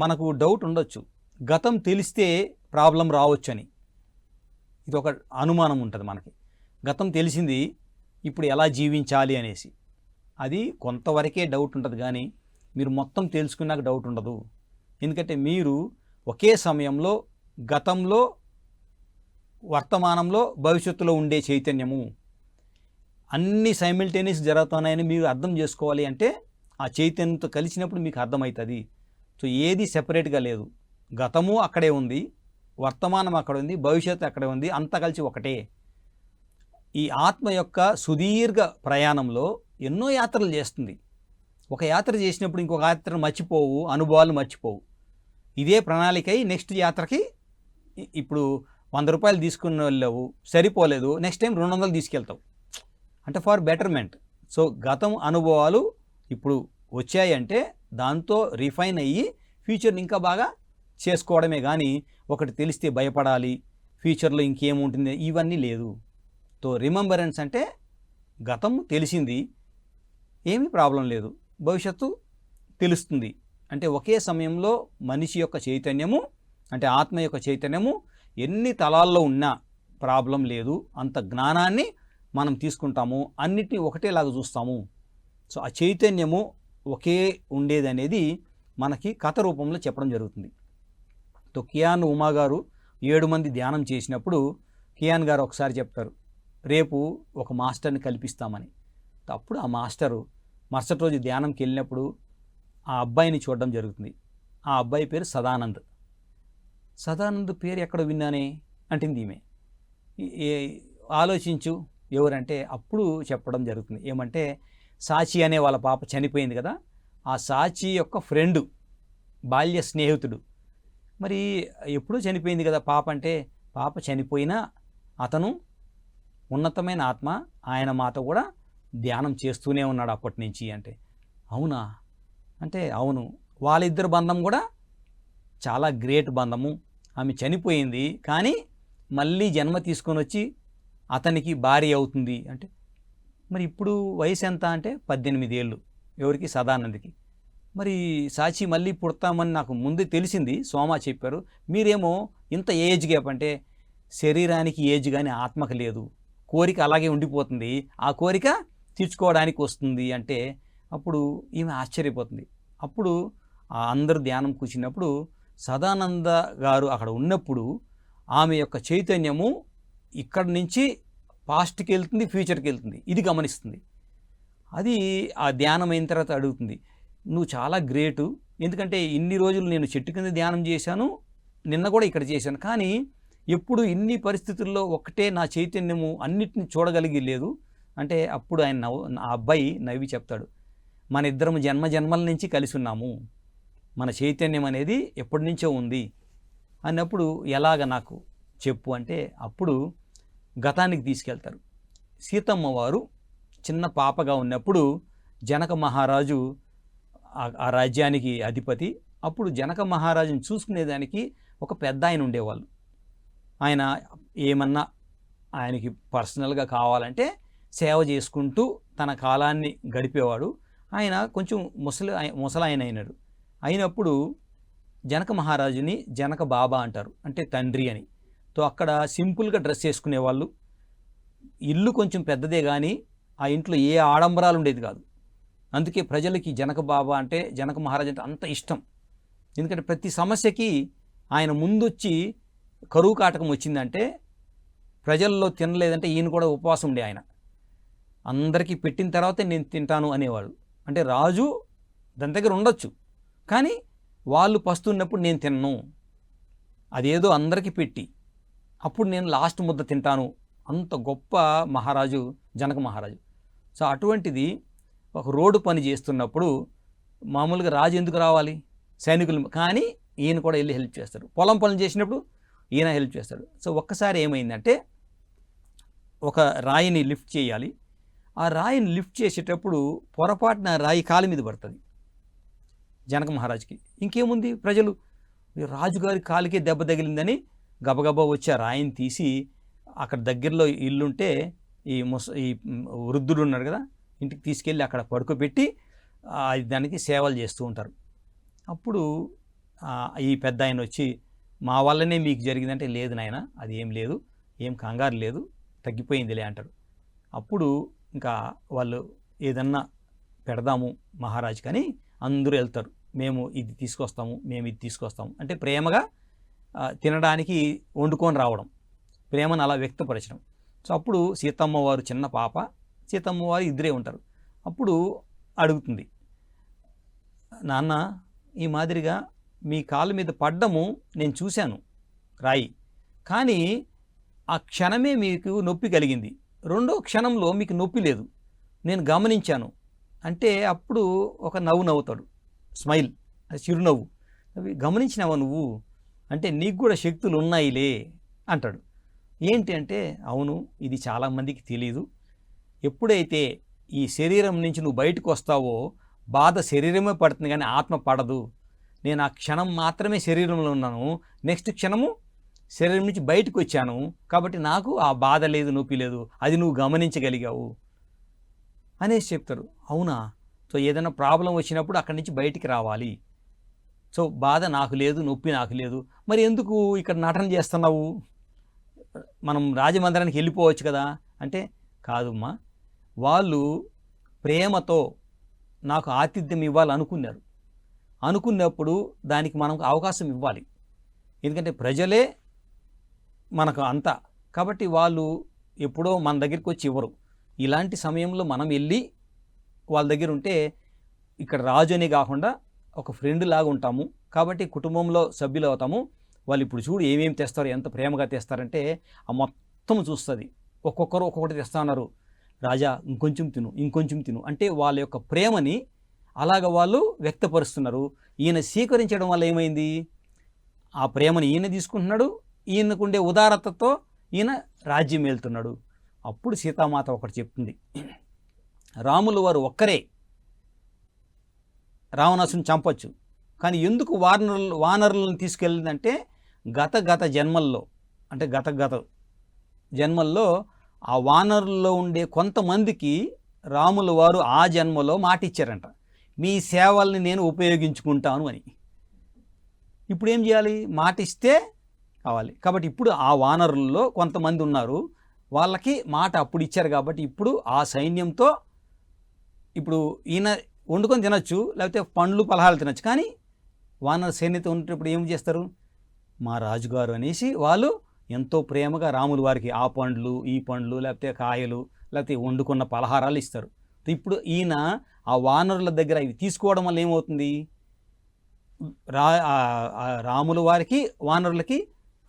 మనకు డౌట్ ఉండొచ్చు, గతం తెలిస్తే ప్రాబ్లం రావచ్చు అని. ఇది ఒక అనుమానం ఉంటుంది మనకి. గతం తెలిసింది, ఇప్పుడు ఎలా జీవించాలి అనేసి. అది కొంతవరకే డౌట్ ఉంటుంది, కానీ మీరు మొత్తం తెలుసుకున్నాక డౌట్ ఉండదు. ఎందుకంటే మీరు ఒకే సమయంలో గతంలో, వర్తమానంలో, భవిష్యత్తులో ఉండే చైతన్యము అన్నీ సైమిల్టేనియస్ జరుగుతున్నాయని మీరు అర్థం చేసుకోవాలి. అంటే ఆ చైతన్యంతో కలిసినప్పుడు మీకు అర్థమవుతుంది. సో ఏది సెపరేట్గా లేదు, గతము అక్కడే ఉంది, వర్తమానం అక్కడ ఉంది, భవిష్యత్తు అక్కడే ఉంది, అంతా కలిసి ఒకటే. ఈ ఆత్మ యొక్క సుదీర్ఘ ప్రయాణంలో ఎన్నో యాత్రలు చేస్తుంది. ఒక యాత్ర చేసినప్పుడు ఇంకొక యాత్ర మర్చిపోవు, అనుభవాలు మర్చిపోవు. ఇదే ప్రణాళికై నెక్స్ట్ యాత్రకి ఇప్పుడు 100 రూపాయలు తీసుకుని వెళ్ళావు, సరిపోలేదు, నెక్స్ట్ టైం 200 తీసుకెళ్తావు. అంటే ఫర్ బెటర్మెంట్. సో గతం అనుభవాలు ఇప్పుడు వచ్చాయంటే దాంతో రిఫైన్ అయ్యి ఫ్యూచర్ని ఇంకా బాగా చేసుకోవడమే, కానీ ఒకటి తెలిస్తే భయపడాలి, ఫ్యూచర్లో ఇంకేముంటుంది, ఇవన్నీ లేదు. సో రిమెంబరెన్స్ అంటే గతం తెలిసింది, ఏమీ ప్రాబ్లం లేదు, భవిష్యత్తు తెలుస్తుంది. అంటే ఒకే సమయంలో మనిషి యొక్క చైతన్యము, అంటే ఆత్మ యొక్క చైతన్యము ఎన్ని తలాల్లో ఉన్నా ప్రాబ్లం లేదు. అంత జ్ఞానాన్ని మనం తీసుకుంటాము, అన్నిటినీ ఒకటేలాగా చూస్తాము. సో ఆ చైతన్యము ఒకే ఉండేది అనేది మనకి కథ రూపంలో చెప్పడం జరుగుతుంది. సో కియాన్ ఉమా గారు 7 మంది ధ్యానం చేసినప్పుడు కియాన్ గారు ఒకసారి చెప్తారు, రేపు ఒక మాస్టర్ని కల్పిస్తామని. అప్పుడు ఆ మాస్టరు మరుసటి రోజు ధ్యానంకి వెళ్ళినప్పుడు ఆ అబ్బాయిని చూడడం జరుగుతుంది. ఆ అబ్బాయి పేరు సదానంద్. సదానంద్ పేరు ఎక్కడ విన్నానే అంటుంది ఈమె. ఆలోచించు ఎవరంటే అప్పుడు చెప్పడం జరుగుతుంది. ఏమంటే, సాచి అనే వాళ్ళ పాప చనిపోయింది కదా, ఆ సాచి యొక్క ఫ్రెండు, బాల్య స్నేహితుడు. మరి ఎప్పుడూ చనిపోయింది కదా పాప అంటే, పాప చనిపోయినా అతను ఉన్నతమైన ఆత్మ, ఆయన మాతో కూడా ధ్యానం చేస్తూనే ఉన్నాడు అప్పటి నుంచి. అంటే అవునా అంటే అవును, వాళ్ళిద్దరు బంధం కూడా చాలా గ్రేట్ బంధము. ఆమె చనిపోయింది కానీ మళ్ళీ జన్మ తీసుకొని వచ్చి అతనికి భార్య అవుతుంది. అంటే మరి ఇప్పుడు వయసు ఎంత అంటే 18 ఏళ్ళు. ఎవరికి? సదానంద్కి. మరి సాచి మళ్ళీ పుడతామని నాకు ముందు తెలిసింది, సోమా చెప్పారు. మీరేమో ఇంత ఏజ్ గ్యాప్ అంటే, శరీరానికి ఏజ్ కానీ ఆత్మకు లేదు, కోరిక అలాగే ఉండిపోతుంది, ఆ కోరిక తీర్చుకోవడానికి వస్తుంది అంటే అప్పుడు ఈమె ఆశ్చర్యపోతుంది. అప్పుడు అందరూ ధ్యానం కూర్చున్నప్పుడు సదానంద గారు అక్కడ ఉన్నప్పుడు ఆమె యొక్క చైతన్యము ఇక్కడి నుంచి పాస్ట్కి వెళ్తుంది, ఫ్యూచర్కి వెళ్తుంది, ఇది గమనిస్తుంది. అది ఆ ధ్యానం అయిన తర్వాత అడుగుతుంది, నువ్వు చాలా గ్రేటు, ఎందుకంటే ఇన్ని రోజులు నేను చెట్టు కింద ధ్యానం చేశాను, నిన్న కూడా ఇక్కడ చేశాను, కానీ ఎప్పుడు ఇన్ని పరిస్థితుల్లో ఒకటే నా చైతన్యము అన్నిటిని చూడగలిగి లేదు అంటే అప్పుడు ఆయన ఆ అబ్బాయి నవ్వి చెప్తాడు, మన ఇద్దరం జన్మల నుంచి కలిసి ఉన్నాము, మన చైతన్యం అనేది ఎప్పటి నుంచో ఉంది అన్నప్పుడు ఎలాగ నాకు చెప్పు అంటే, అప్పుడు గతానికి తీసుకెళ్తారు. సీతమ్మ వారు చిన్న పాపగా ఉన్నప్పుడు జనక మహారాజు ఆ రాజ్యానికి అధిపతి. అప్పుడు జనక మహారాజుని చూసుకునేదానికి ఒక పెద్ద ఆయన ఉండేవాళ్ళు. ఆయన ఏమన్నా ఆయనకి పర్సనల్గా కావాలంటే సేవ చేసుకుంటూ తన కాలాన్ని గడిపేవాడు. ఆయన కొంచెం ముసలాయన అయినాడు. అయినప్పుడు జనక మహారాజుని జనక బాబా అంటారు, అంటే తండ్రి అని. తో అక్కడ సింపుల్గా డ్రెస్ వేసుకునేవాళ్ళు. ఇల్లు కొంచెం పెద్దదే కానీ ఆ ఇంట్లో ఏ ఆడంబరాలు ఉండేది కాదు. అందుకే ప్రజలకి జనక బాబా అంటే, జనక మహారాజు అంటే అంత ఇష్టం. ఎందుకంటే ప్రతి సమస్యకి ఆయన ముందొచ్చి కరువు కాటకం వచ్చిందంటే ప్రజల్లో తినలేదంటే ఈయన కూడా ఉపవాసం ఉండే ఆయన. అందరికీ పెట్టిన తర్వాతే నేను తింటాను అనేవాడు. అంటే రాజు దాని దగ్గర ఉండొచ్చు, కానీ వాళ్ళు పస్తున్నప్పుడు నేను తినను, అదేదో అందరికీ పెట్టి అప్పుడు నేను లాస్ట్ ముద్ద తింటాను. అంత గొప్ప మహారాజు జనక మహారాజు. సో అటువంటిది ఒక రోడ్డు పని చేస్తున్నప్పుడు మామూలుగా రాజు ఎందుకు రావాలి, సైనికులు, కానీ ఈయన కూడా వెళ్ళి హెల్ప్ చేస్తాడు. పొలం పనులు చేసినప్పుడు ఈయన హెల్ప్ చేస్తాడు. సో ఒక్కసారి ఏమైందంటే ఒక రాయిని లిఫ్ట్ చేయాలి. ఆ రాయిని లిఫ్ట్ చేసేటప్పుడు పొరపాటున రాయి కాలు మీద పడుతుంది జనక మహారాజుకి. ఇంకేముంది, ప్రజలు రాజుగారి కాలుకే దెబ్బ తగిలిందని గబగబా వచ్చి ఆ రాయిని తీసి అక్కడ దగ్గరలో ఇల్లుంటే ఈ వృద్ధుడు ఉన్నాడు కదా, ఇంటికి తీసుకెళ్ళి అక్కడ పడుకోబెట్టి దానికి సేవలు చేస్తూ ఉంటారు. అప్పుడు ఈ పెద్ద ఆయన వచ్చి, మా వల్లనే మీకు జరిగిందంటే, లేదు నాయన అది ఏం లేదు, ఏం కంగారు లేదు, తగ్గిపోయిందిలే అంటారు. అప్పుడు ఇంకా వాళ్ళు ఏదన్నా పెడదాము మహారాజు కానీ అందరూ వెళ్తారు, మేము ఇది తీసుకొస్తాము, మేము ఇది తీసుకొస్తాము అంటే ప్రేమగా తినడానికి వండుకొని రావడం, ప్రేమను అలా వ్యక్తపరచడం. సో అప్పుడు సీతమ్మ వారు చిన్న పాప, సీతమ్మ వారు ఇద్దరే ఉంటారు. అప్పుడు అడుగుతుంది, నాన్న ఈ మాదిరిగా మీ కాళ్ళ మీద పడ్డము నేను చూశాను రాయి, కానీ ఆ క్షణమే మీకు నొప్పి కలిగింది, రెండో క్షణంలో మీకు నొప్పి లేదు, నేను గమనించాను అంటే అప్పుడు ఒక నవ్వు నవ్వుతాడు, స్మైల్, చిరునవ్వు. అవి గమనించినావా నువ్వు అంటే నీకు కూడా శక్తులు ఉన్నాయిలే అంటాడు. ఏంటి అంటే, అవును ఇది చాలామందికి తెలీదు, ఎప్పుడైతే ఈ శరీరం నుంచి నువ్వు బయటకు వస్తావో బాధ శరీరమే పడుతుంది కానీ ఆత్మ పడదు. నేను ఆ క్షణం మాత్రమే శరీరంలో ఉన్నాను, నెక్స్ట్ క్షణము శరీరం నుంచి బయటకు వచ్చాను, కాబట్టి నాకు ఆ బాధ లేదు, నొప్పి లేదు, అది నువ్వు గమనించగలిగావు అనేసి చెప్తారు. అవునా, సో ఏదైనా ప్రాబ్లం వచ్చినప్పుడు అక్కడి నుంచి బయటికి రావాలి, సో బాధ నాకు లేదు, నొప్పి నాకు లేదు, మరి ఎందుకు ఇక్కడ నటన చేస్తున్నావు, మనం రాజమందిరానికి వెళ్ళిపోవచ్చు కదా అంటే, కాదమ్మా వాళ్ళు ప్రేమతో నాకు ఆతిథ్యం ఇవ్వాలనుకున్నారు, అనుకున్నప్పుడు దానికి మనకు అవకాశం ఇవ్వాలి, ఎందుకంటే ప్రజలే మనకు అంతా, కాబట్టి వాళ్ళు ఎప్పుడో మన దగ్గరికి వచ్చి ఇవ్వరు. ఇలాంటి సమయంలో మనం వెళ్ళి వాళ్ళ దగ్గర ఉంటే ఇక్కడ రాజు అనే కాకుండా ఒక ఫ్రెండ్ లాగా ఉంటాము, కాబట్టి కుటుంబంలో సభ్యులు అవుతాము. వాళ్ళు ఇప్పుడు చూడు ఏమేమి తెస్తారో, ఎంత ప్రేమగా తెస్తారంటే ఆ మొత్తం చూస్తుంది, ఒక్కొక్కరు ఒక్కొక్కటి తెస్తా ఉన్నారు, రాజా ఇంకొంచెం తిను, ఇంకొంచెం తిను అంటే వాళ్ళ యొక్క ప్రేమని అలాగ వాళ్ళు వ్యక్తపరుస్తున్నారు. ఈయన స్వీకరించడం వల్ల ఏమైంది, ఆ ప్రేమని ఈయన తీసుకుంటున్నాడు, ఈయనకుండే ఉదారతతో ఈయన రాజ్యం వెళ్తున్నాడు. అప్పుడు సీతామాత ఒకటి చెప్తుంది, రాములు వారు ఒక్కరే రావణాసుని చంపొచ్చు, కానీ ఎందుకు వానరులను తీసుకెళ్ళిందంటే గత జన్మల్లో, అంటే గత జన్మల్లో ఆ వానరుల్లో ఉండే కొంతమందికి రాముల వారు ఆ జన్మలో మాట ఇచ్చారంట, మీ సేవల్ని నేను ఉపయోగించుకుంటాను అని. ఇప్పుడు ఏం చేయాలి, మాట ఇస్తే కావాలి, కాబట్టి ఇప్పుడు ఆ వానరుల్లో కొంతమంది ఉన్నారు, వాళ్ళకి మాట అప్పుడు ఇచ్చారు కాబట్టి ఇప్పుడు ఆ సైన్యంతో ఇప్పుడు ఈయన వండుకొని తినచ్చు, లేకపోతే పండ్లు పలహారాలు తినచ్చు, కానీ వానర సైన్యత ఉన్నప్పుడు ఏం చేస్తారు, మా రాజుగారు అనేసి వాళ్ళు ఎంతో ప్రేమగా రాముల వారికి ఆ పండ్లు ఈ పండ్లు లేకపోతే కాయలు లేకపోతే వండుకున్న పలహారాలు ఇస్తారు. ఇప్పుడు ఈయన ఆ వానరుల దగ్గర ఇవి తీసుకోవడం వల్ల ఏమవుతుంది, రాముల వారికి వానరులకి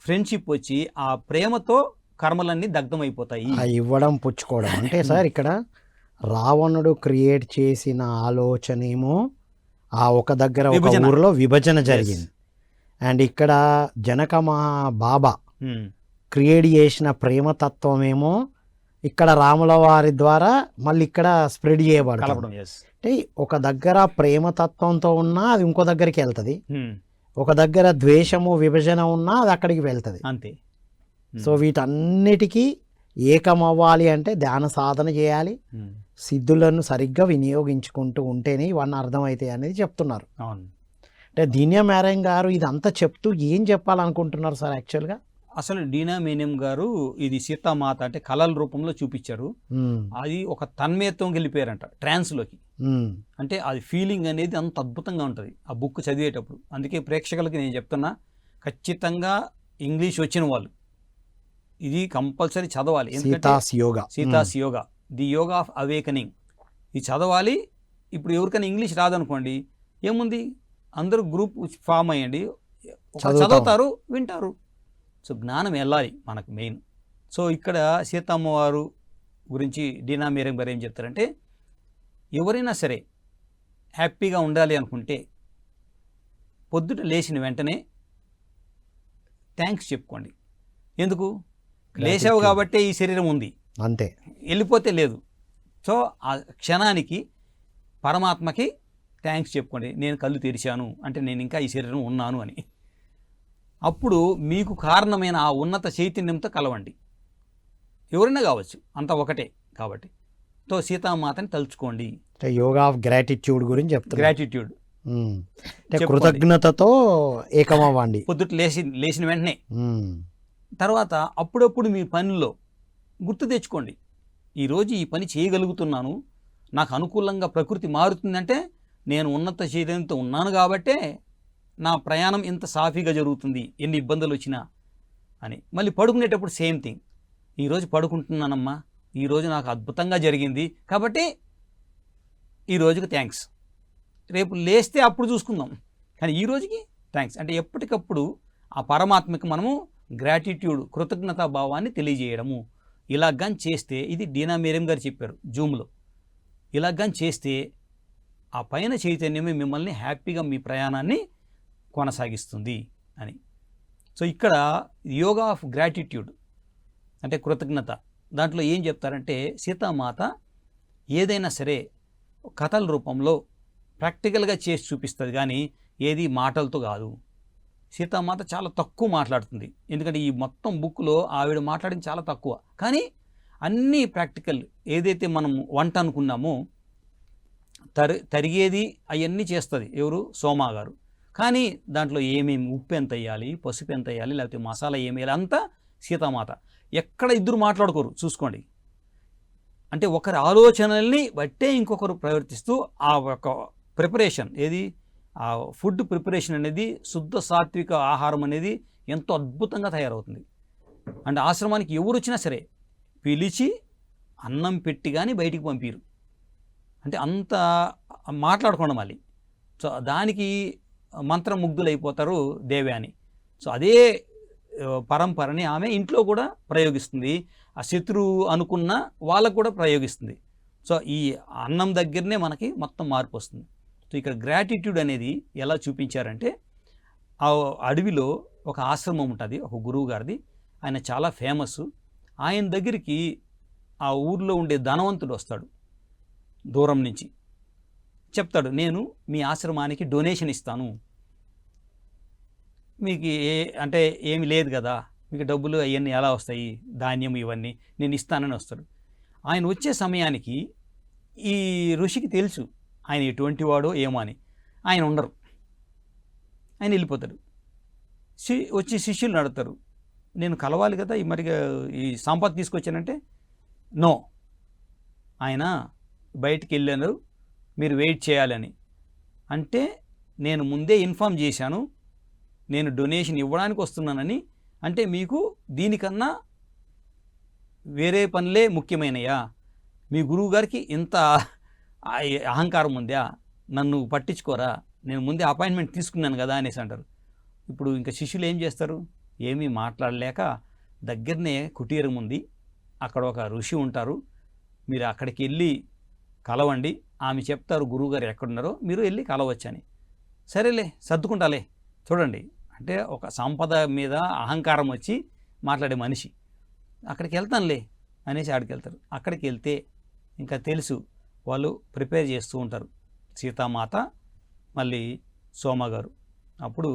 ఫ్రెండ్షిప్ వచ్చి ఆ ప్రేమతో కర్మలన్నీ దగ్ధమైపోతాయి. ఇవ్వడం పుచ్చుకోవడం అంటే సార్ ఇక్కడ రావణుడు క్రియేట్ చేసిన ఆలోచన ఏమో ఆ ఒక దగ్గర ఒక ఊరిలో విభజన జరిగింది, అండ్ ఇక్కడ జనక బాబా క్రియేట్ చేసిన ప్రేమతత్వమేమో ఇక్కడ రాముల వారి ద్వారా మళ్ళీ ఇక్కడ స్ప్రెడ్ చేయబడుతుంది. కలపడం. yes. అంటే ఒక దగ్గర ప్రేమతత్వంతో ఉన్నా అది ఇంకో దగ్గరికి వెళ్తుంది, ఒక దగ్గర ద్వేషము విభజన ఉన్నా అది అక్కడికి వెళ్తుంది. అంతే. సో వీటన్నిటికీ ఏకమవ్వాలి అంటే ధ్యాన సాధన చేయాలి, సిద్ధులను సరిగ్గా వినియోగించుకుంటూ ఉంటేనే ఇవన్నీ అర్థమవుతాయి అనేది చెప్తున్నారు. అవును. అంటే దీన్యా మేరం గారు ఇదంతా చెప్తూ ఏం చెప్పాలనుకుంటున్నారు సార్ యాక్చువల్గా? అసలు డీనా మేనియం గారు ఇది సీతామాత అంటే కళల రూపంలో చూపించారు. అది ఒక తన్మయత్వం వెళ్ళిపోయారంట ట్రాన్స్లోకి. అంటే అది ఫీలింగ్ అనేది అంత అద్భుతంగా ఉంటుంది ఆ బుక్ చదివేటప్పుడు. అందుకే ప్రేక్షకులకి నేను చెప్తున్నా, ఖచ్చితంగా ఇంగ్లీష్ వచ్చిన వాళ్ళు ఇది కంపల్సరీ చదవాలి. Sita's yoga, the yoga of awakening, ఇది చదవాలి. ఇప్పుడు ఎవరికైనా ఇంగ్లీష్ రాదనుకోండి, ఏముంది, అందరూ గ్రూప్ ఫామ్ అయ్యండి, చదువుతారు, వింటారు. సో జ్ఞానం వెళ్ళాలి మనకు మెయిన్. సో ఇక్కడ సీతమ్మ వారు గురించి డీనా మేరం గారు ఏం చెప్తారంటే, ఎవరైనా సరే హ్యాపీగా ఉండాలి అనుకుంటే పొద్దుట లేచిన వెంటనే థ్యాంక్స్ చెప్పుకోండి. ఎందుకు? లేచావు కాబట్టే ఈ శరీరం ఉంది, అంతే, వెళ్ళిపోతే లేదు. సో ఆ క్షణానికి పరమాత్మకి థ్యాంక్స్ చెప్పుకోండి. నేను కళ్ళు తెరిచాను అంటే నేను ఇంకా ఈ శరీరం ఉన్నాను అని. అప్పుడు మీకు కారణమైన ఆ ఉన్నత చైతన్యంతో కలవండి. ఎవరైనా కావచ్చు, అంతా ఒకటే కాబట్టి. తో సీతామాతని తలుచుకోండి. యోగా ఆఫ్ గ్రాటిట్యూడ్ గురించి చెప్తారు. గ్రాటిట్యూడ్ అంటే కృతజ్ఞతతో ఏకమవ్వండి పొద్దుట లేచిన వెంటనే. తర్వాత అప్పుడప్పుడు మీ పనిలో గుర్తు తెచ్చుకోండి, ఈరోజు ఈ పని చేయగలుగుతున్నాను, నాకు అనుకూలంగా ప్రకృతి మారుతుందంటే నేను ఉన్నత చైతన్యంతో ఉన్నాను కాబట్టే నా ప్రయాణం ఇంత సాఫీగా జరుగుతుంది, ఎన్ని ఇబ్బందులు వచ్చినా అని. మళ్ళీ పడుకునేటప్పుడు సేమ్ థింగ్, ఈరోజు పడుకుంటున్నానమ్మా, ఈరోజు నాకు అద్భుతంగా జరిగింది కాబట్టి ఈ రోజుకి థ్యాంక్స్. రేపు లేస్తే అప్పుడు చూసుకుందాం, కానీ ఈ రోజుకి థ్యాంక్స్. అంటే ఎప్పటికప్పుడు ఆ పరమాత్మకి మనము గ్రాటిట్యూడ్, కృతజ్ఞతా భావాన్ని తెలియజేయడము. ఇలాగని చేస్తే, ఇది డీనా మేరం గారు చెప్పారు జూమ్లో, ఇలాగని చేస్తే ఆ పైన చైతన్యమే మిమ్మల్ని హ్యాపీగా మీ ప్రయాణాన్ని కొనసాగిస్తుంది అని. సో ఇక్కడ యోగా ఆఫ్ గ్రాటిట్యూడ్ అంటే కృతజ్ఞత, దాంట్లో ఏం చెప్తారంటే సీతామాత ఏదైనా సరే కథల రూపంలో ప్రాక్టికల్గా చేసి చూపిస్తుంది, కానీ ఏది మాటలతో కాదు. సీతామాత చాలా తక్కువ మాట్లాడుతుంది, ఎందుకంటే ఈ మొత్తం బుక్లో ఆవిడ మాట్లాడింది చాలా తక్కువ, కానీ అన్నీ ప్రాక్టికల్. ఏదైతే మనం వంట అనుకున్నామో తరిగేది అవన్నీ చేస్తుంది ఎవరు, సోమా గారు. కానీ దాంట్లో ఏమేమి ఉప్పు ఎంత వేయాలి, పసుపు ఎంత వేయాలి, లేకపోతే మసాలా ఏమి వేయాలి అంతా సీతామాత. ఎక్కడ ఇద్దరు మాట్లాడుకోరు చూసుకోండి. అంటే ఒకరి ఆలోచనల్ని బట్టే ఇంకొకరు ప్రవర్తిస్తూ ఆ ఒక ప్రిపరేషన్, ఏది ఆ ఫుడ్ ప్రిపరేషన్ అనేది, శుద్ధ సాత్విక ఆహారం అనేది ఎంతో అద్భుతంగా తయారవుతుంది. అంటే ఆశ్రమానికి ఎవరు వచ్చినా సరే పిలిచి అన్నం పెట్టి కానీ బయటికి పంపిరు, అంటే అంత మాట్లాడకుండా మళ్ళీ. సో దానికి మంత్రముగ్ధులైపోతారు దేవ్యాని. సో అదే పరంపరని ఆమె ఇంట్లో కూడా ప్రయోగిస్తుంది, ఆ శత్రువు అనుకున్న వాళ్ళకు కూడా ప్రయోగిస్తుంది. సో ఈ అన్నం దగ్గరనే మనకి మొత్తం మార్పు వస్తుంది. సో ఇక్కడ గ్రాటిట్యూడ్ అనేది ఎలా చూపించారంటే, ఆ అడవిలో ఒక ఆశ్రమం ఉంటుంది, ఒక గురువు గారిది, ఆయన చాలా ఫేమస్. ఆయన దగ్గరికి ఆ ఊర్లో ఉండే ధనవంతుడు వస్తాడు దూరం నుంచి, చెప్తాడు నేను మీ ఆశ్రమానికి డొనేషన్ ఇస్తాను, మీకు అంటే ఏమి లేదు కదా, మీకు డబ్బులు అవన్నీ ఎలా వస్తాయి, ధాన్యం ఇవన్నీ నేను ఇస్తానని వస్తాడు. ఆయన వచ్చే సమయానికి ఈ ఋషికి తెలుసు ఆయన ఎటువంటి వాడో ఏమో అని. ఆయన ఉండరు, ఆయన వెళ్ళిపోతాడు. వచ్చి శిష్యులు నడుతారు, నేను కలవాలి కదా మరి ఈ సంపద తీసుకొచ్చానంటే నో, ఆయన బయటికి వెళ్ళారు, మీరు వెయిట్ చేయాలని. అంటే నేను ముందే ఇన్ఫామ్ చేశాను నేను డొనేషన్ ఇవ్వడానికి వస్తున్నానని. అంటే మీకు దీనికన్నా వేరే పనులే ముఖ్యమైనయా, మీ గురువు గారికి ఇంత అహంకారం ఉందా, నన్ను పట్టించుకోరా, నేను ముందే అపాయింట్మెంట్ తీసుకున్నాను కదా అనేసి అంటారు. ఇప్పుడు ఇంకా శిష్యులు ఏం చేస్తారు, ఏమీ మాట్లాడలేక దగ్గరనే కుటీరం ఉంది, అక్కడ ఒక ఋషి ఉంటారు, మీరు అక్కడికి వెళ్ళి కలవండి, ఆమె చెప్తారు గురువుగారు ఎక్కడున్నారో, మీరు వెళ్ళి కలవచ్చని. సరేలే సర్దుకుంటాలే. చూడండి, అంటే ఒక సంపద మీద అహంకారం వచ్చి మాట్లాడే మనిషి. అక్కడికి వెళ్తానులే అనేసి ఆడికి వెళ్తారు. అక్కడికి వెళ్తే ఇంకా తెలుసు వాళ్ళు ప్రిపేర్ చేస్తూ ఉంటారు, సీతామాత మళ్ళీ సోమ గారు. అప్పుడు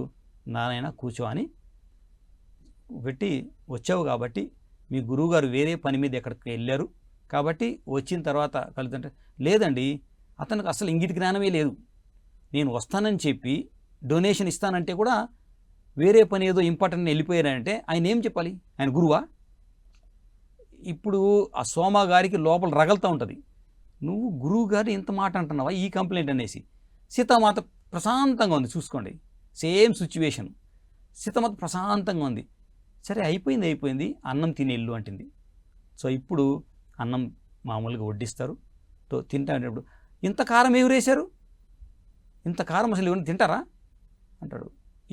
నారాయణ కూర్చో అని పెట్టి, వచ్చావు కాబట్టి మీ గురువుగారు వేరే పని మీద ఎక్కడికి వెళ్ళారు కాబట్టి వచ్చిన తర్వాత కలుగుతుంటే, లేదండి అతనికి అసలు ఇంగిటి జ్ఞానమే లేదు, నేను వస్తానని చెప్పి డొనేషన్ ఇస్తానంటే కూడా వేరే పని ఏదో ఇంపార్టెంట్ వెళ్ళిపోయారంటే ఆయన ఏం చెప్పాలి, ఆయన గురువా? ఇప్పుడు ఆ సోమ గారికి లోపల రగలుతూ ఉంటుంది, నువ్వు గురువు గారు ఇంత మాట అంటున్నావా ఈ కంప్లైంట్ అనేసి. సీతామాత ప్రశాంతంగా ఉంది, చూసుకోండి సేమ్ సిచ్యువేషన్. సీతామాత ప్రశాంతంగా ఉంది. సరే అయిపోయింది, అన్నం తిని వెళ్ళు అంటుంది. సో ఇప్పుడు అన్నం మామూలుగా వడ్డిస్తారు. తింటానేటప్పుడు, ఇంత కారం ఎవరు వేశారు, ఇంత కారం అసలు ఎవరు తింటారా అంటాడు.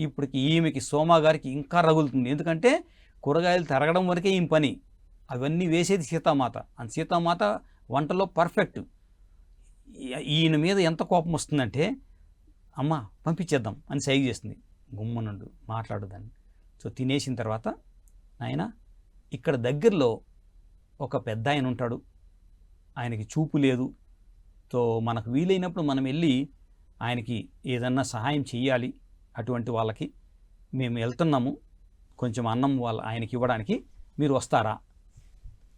ఇప్పటికి ఈమెకి సోమ గారికి ఇంకా రగులుతుంది, ఎందుకంటే కూరగాయలు తరగడం వరకే ఈమె పని, అవన్నీ వేసేది సీతామాత. అండ్ సీతామాత వంటలో పర్ఫెక్ట్. ఈయన మీద ఎంత కోపం వస్తుందంటే, అమ్మ పంపించేద్దాం అని సైగ చేస్తుంది, గుమ్మనుండు మాట్లాడదాన్ని. సో తినేసిన తర్వాత, ఆయన ఇక్కడ దగ్గరలో ఒక పెద్ద ఆయన ఉంటాడు, ఆయనకి చూపు లేదు, సో మనకు వీలైనప్పుడు మనం వెళ్ళి ఆయనకి ఏదన్నా సహాయం చేయాలి, అటువంటి వాళ్ళకి మేము వెళ్తున్నాము, కొంచెం అన్నం ఆయనకి ఇవ్వడానికి మీరు వస్తారా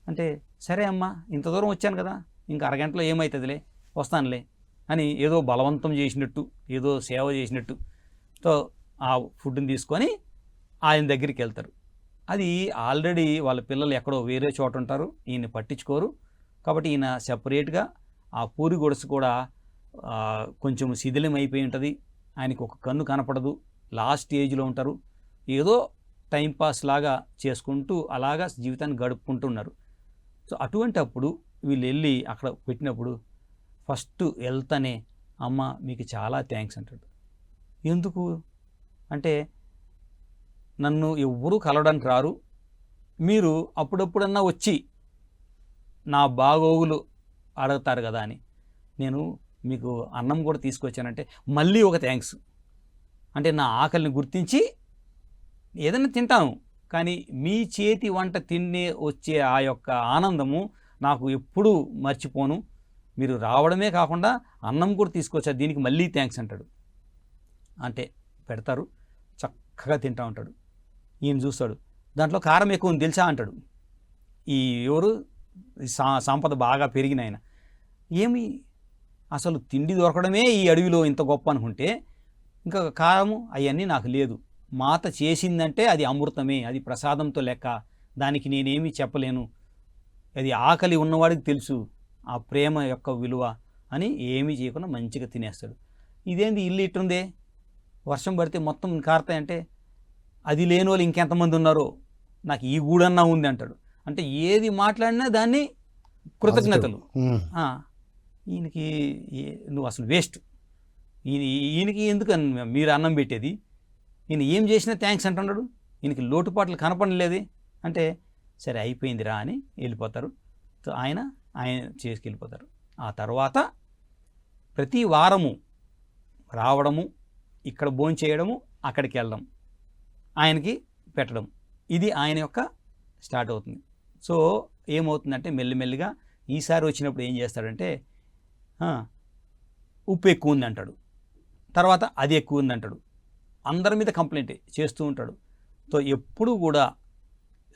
అంటే, సరే అమ్మా ఇంత దూరం వచ్చాను కదా, ఇంకా అరగంటలో ఏమవుతుందిలే వస్తానులే అని ఏదో బలవంతం చేసినట్టు, ఏదో సేవ చేసినట్టు సో ఆ ఫుడ్ని తీసుకొని ఆయన దగ్గరికి వెళ్తారు. అది ఆల్రెడీ వాళ్ళ పిల్లలు ఎక్కడో వేరే చోట ఉంటారు, ఈయన పట్టించుకోరు కాబట్టి ఈయన సెపరేట్గా ఆ పూరి గుడిసె కూడా కొంచెం శిథిలం అయిపోయి ఉంటుంది, ఆయనకు ఒక కన్ను కనపడదు, లాస్ట్ ఏజ్లో ఉంటారు, ఏదో టైంపాస్ లాగా చేసుకుంటూ అలాగా జీవితాన్ని గడుపుకుంటున్నారు. సో అటువంటి అప్పుడు వీళ్ళు వెళ్ళి అక్కడ పెట్టినప్పుడు ఫస్ట్ వెళ్తానే, అమ్మ మీకు చాలా థ్యాంక్స్ అంటాడు. ఎందుకు అంటే, నన్ను ఎవ్వరూ కలవడానికి రారు, మీరు అప్పుడప్పుడన్నా వచ్చి నా బాగోగులు అడుగుతారు కదా అని నేను మీకు అన్నం కూడా తీసుకొచ్చానంటే మళ్ళీ ఒక థ్యాంక్స్. అంటే నా ఆకలిని గుర్తించి ఏదైనా తింటాను, కానీ మీ చేతి వంట తినే వచ్చే ఆ యొక్క ఆనందము నాకు ఎప్పుడూ మర్చిపోను, మీరు రావడమే కాకుండా అన్నం కూడా తీసుకొచ్చారు, దీనికి మళ్ళీ థ్యాంక్స్ అంటాడు. అంటే పెడతారు, చక్కగా తింటా ఉంటాడు. ఈయన చూస్తాడు, దాంట్లో కారం ఎక్కువ ఉంది తెలుసా అంటాడు. ఈ ఎవరు సంపద బాగా పెరిగిన ఆయన, ఏమి అసలు తిండి దొరకడమే ఈ అడవిలో ఇంత గొప్ప అనుకుంటే ఇంకా కారము అవన్నీ నాకు లేదు, మాత చేసిందంటే అది అమృతమే, అది ప్రసాదంతో లెక్క, దానికి నేనేమీ చెప్పలేను, అది ఆకలి ఉన్నవాడికి తెలుసు ఆ ప్రేమ యొక్క విలువ అని ఏమీ చేయకుండా మంచిగా తినేస్తాడు. ఇదేంది ఇల్లు ఇట్టుందే, వర్షం పడితే మొత్తం కారుతాయంటే, అది లేని వాళ్ళు ఇంకెంతమంది ఉన్నారో, నాకు ఈ గూడన్నా ఉంది అంటాడు. అంటే ఏది మాట్లాడినా దాన్ని కృతజ్ఞతలు. ఈయనకి నువ్వు అసలు వేస్ట్, ఈయనకి ఎందుకు మీరు అన్నం పెట్టేది, ఈయన ఏం చేసినా థ్యాంక్స్ అంటున్నాడు, ఈయనకి లోటుపాట్లు కనపడలేదే అంటే, సరే అయిపోయిందిరా అని వెళ్ళిపోతారు. సో ఆయన చేసుకెళ్ళిపోతారు. ఆ తర్వాత ప్రతి వారము రావడము, ఇక్కడ భోంచేయడము, అక్కడికి వెళ్ళడం, ఆయనకి పెట్టడం, ఇది ఆయన యొక్క స్టార్ట్ అవుతుంది. సో ఏమవుతుందంటే మెల్లిమెల్లిగా ఈసారి వచ్చినప్పుడు ఏం చేస్తాడంటే, ఉప్పు ఎక్కువ ఉంది అంటాడు, తర్వాత అది ఎక్కువ ఉంది అంటాడు, అందరి మీద కంప్లైంట్ చేస్తూ ఉంటాడు. సో ఎప్పుడు కూడా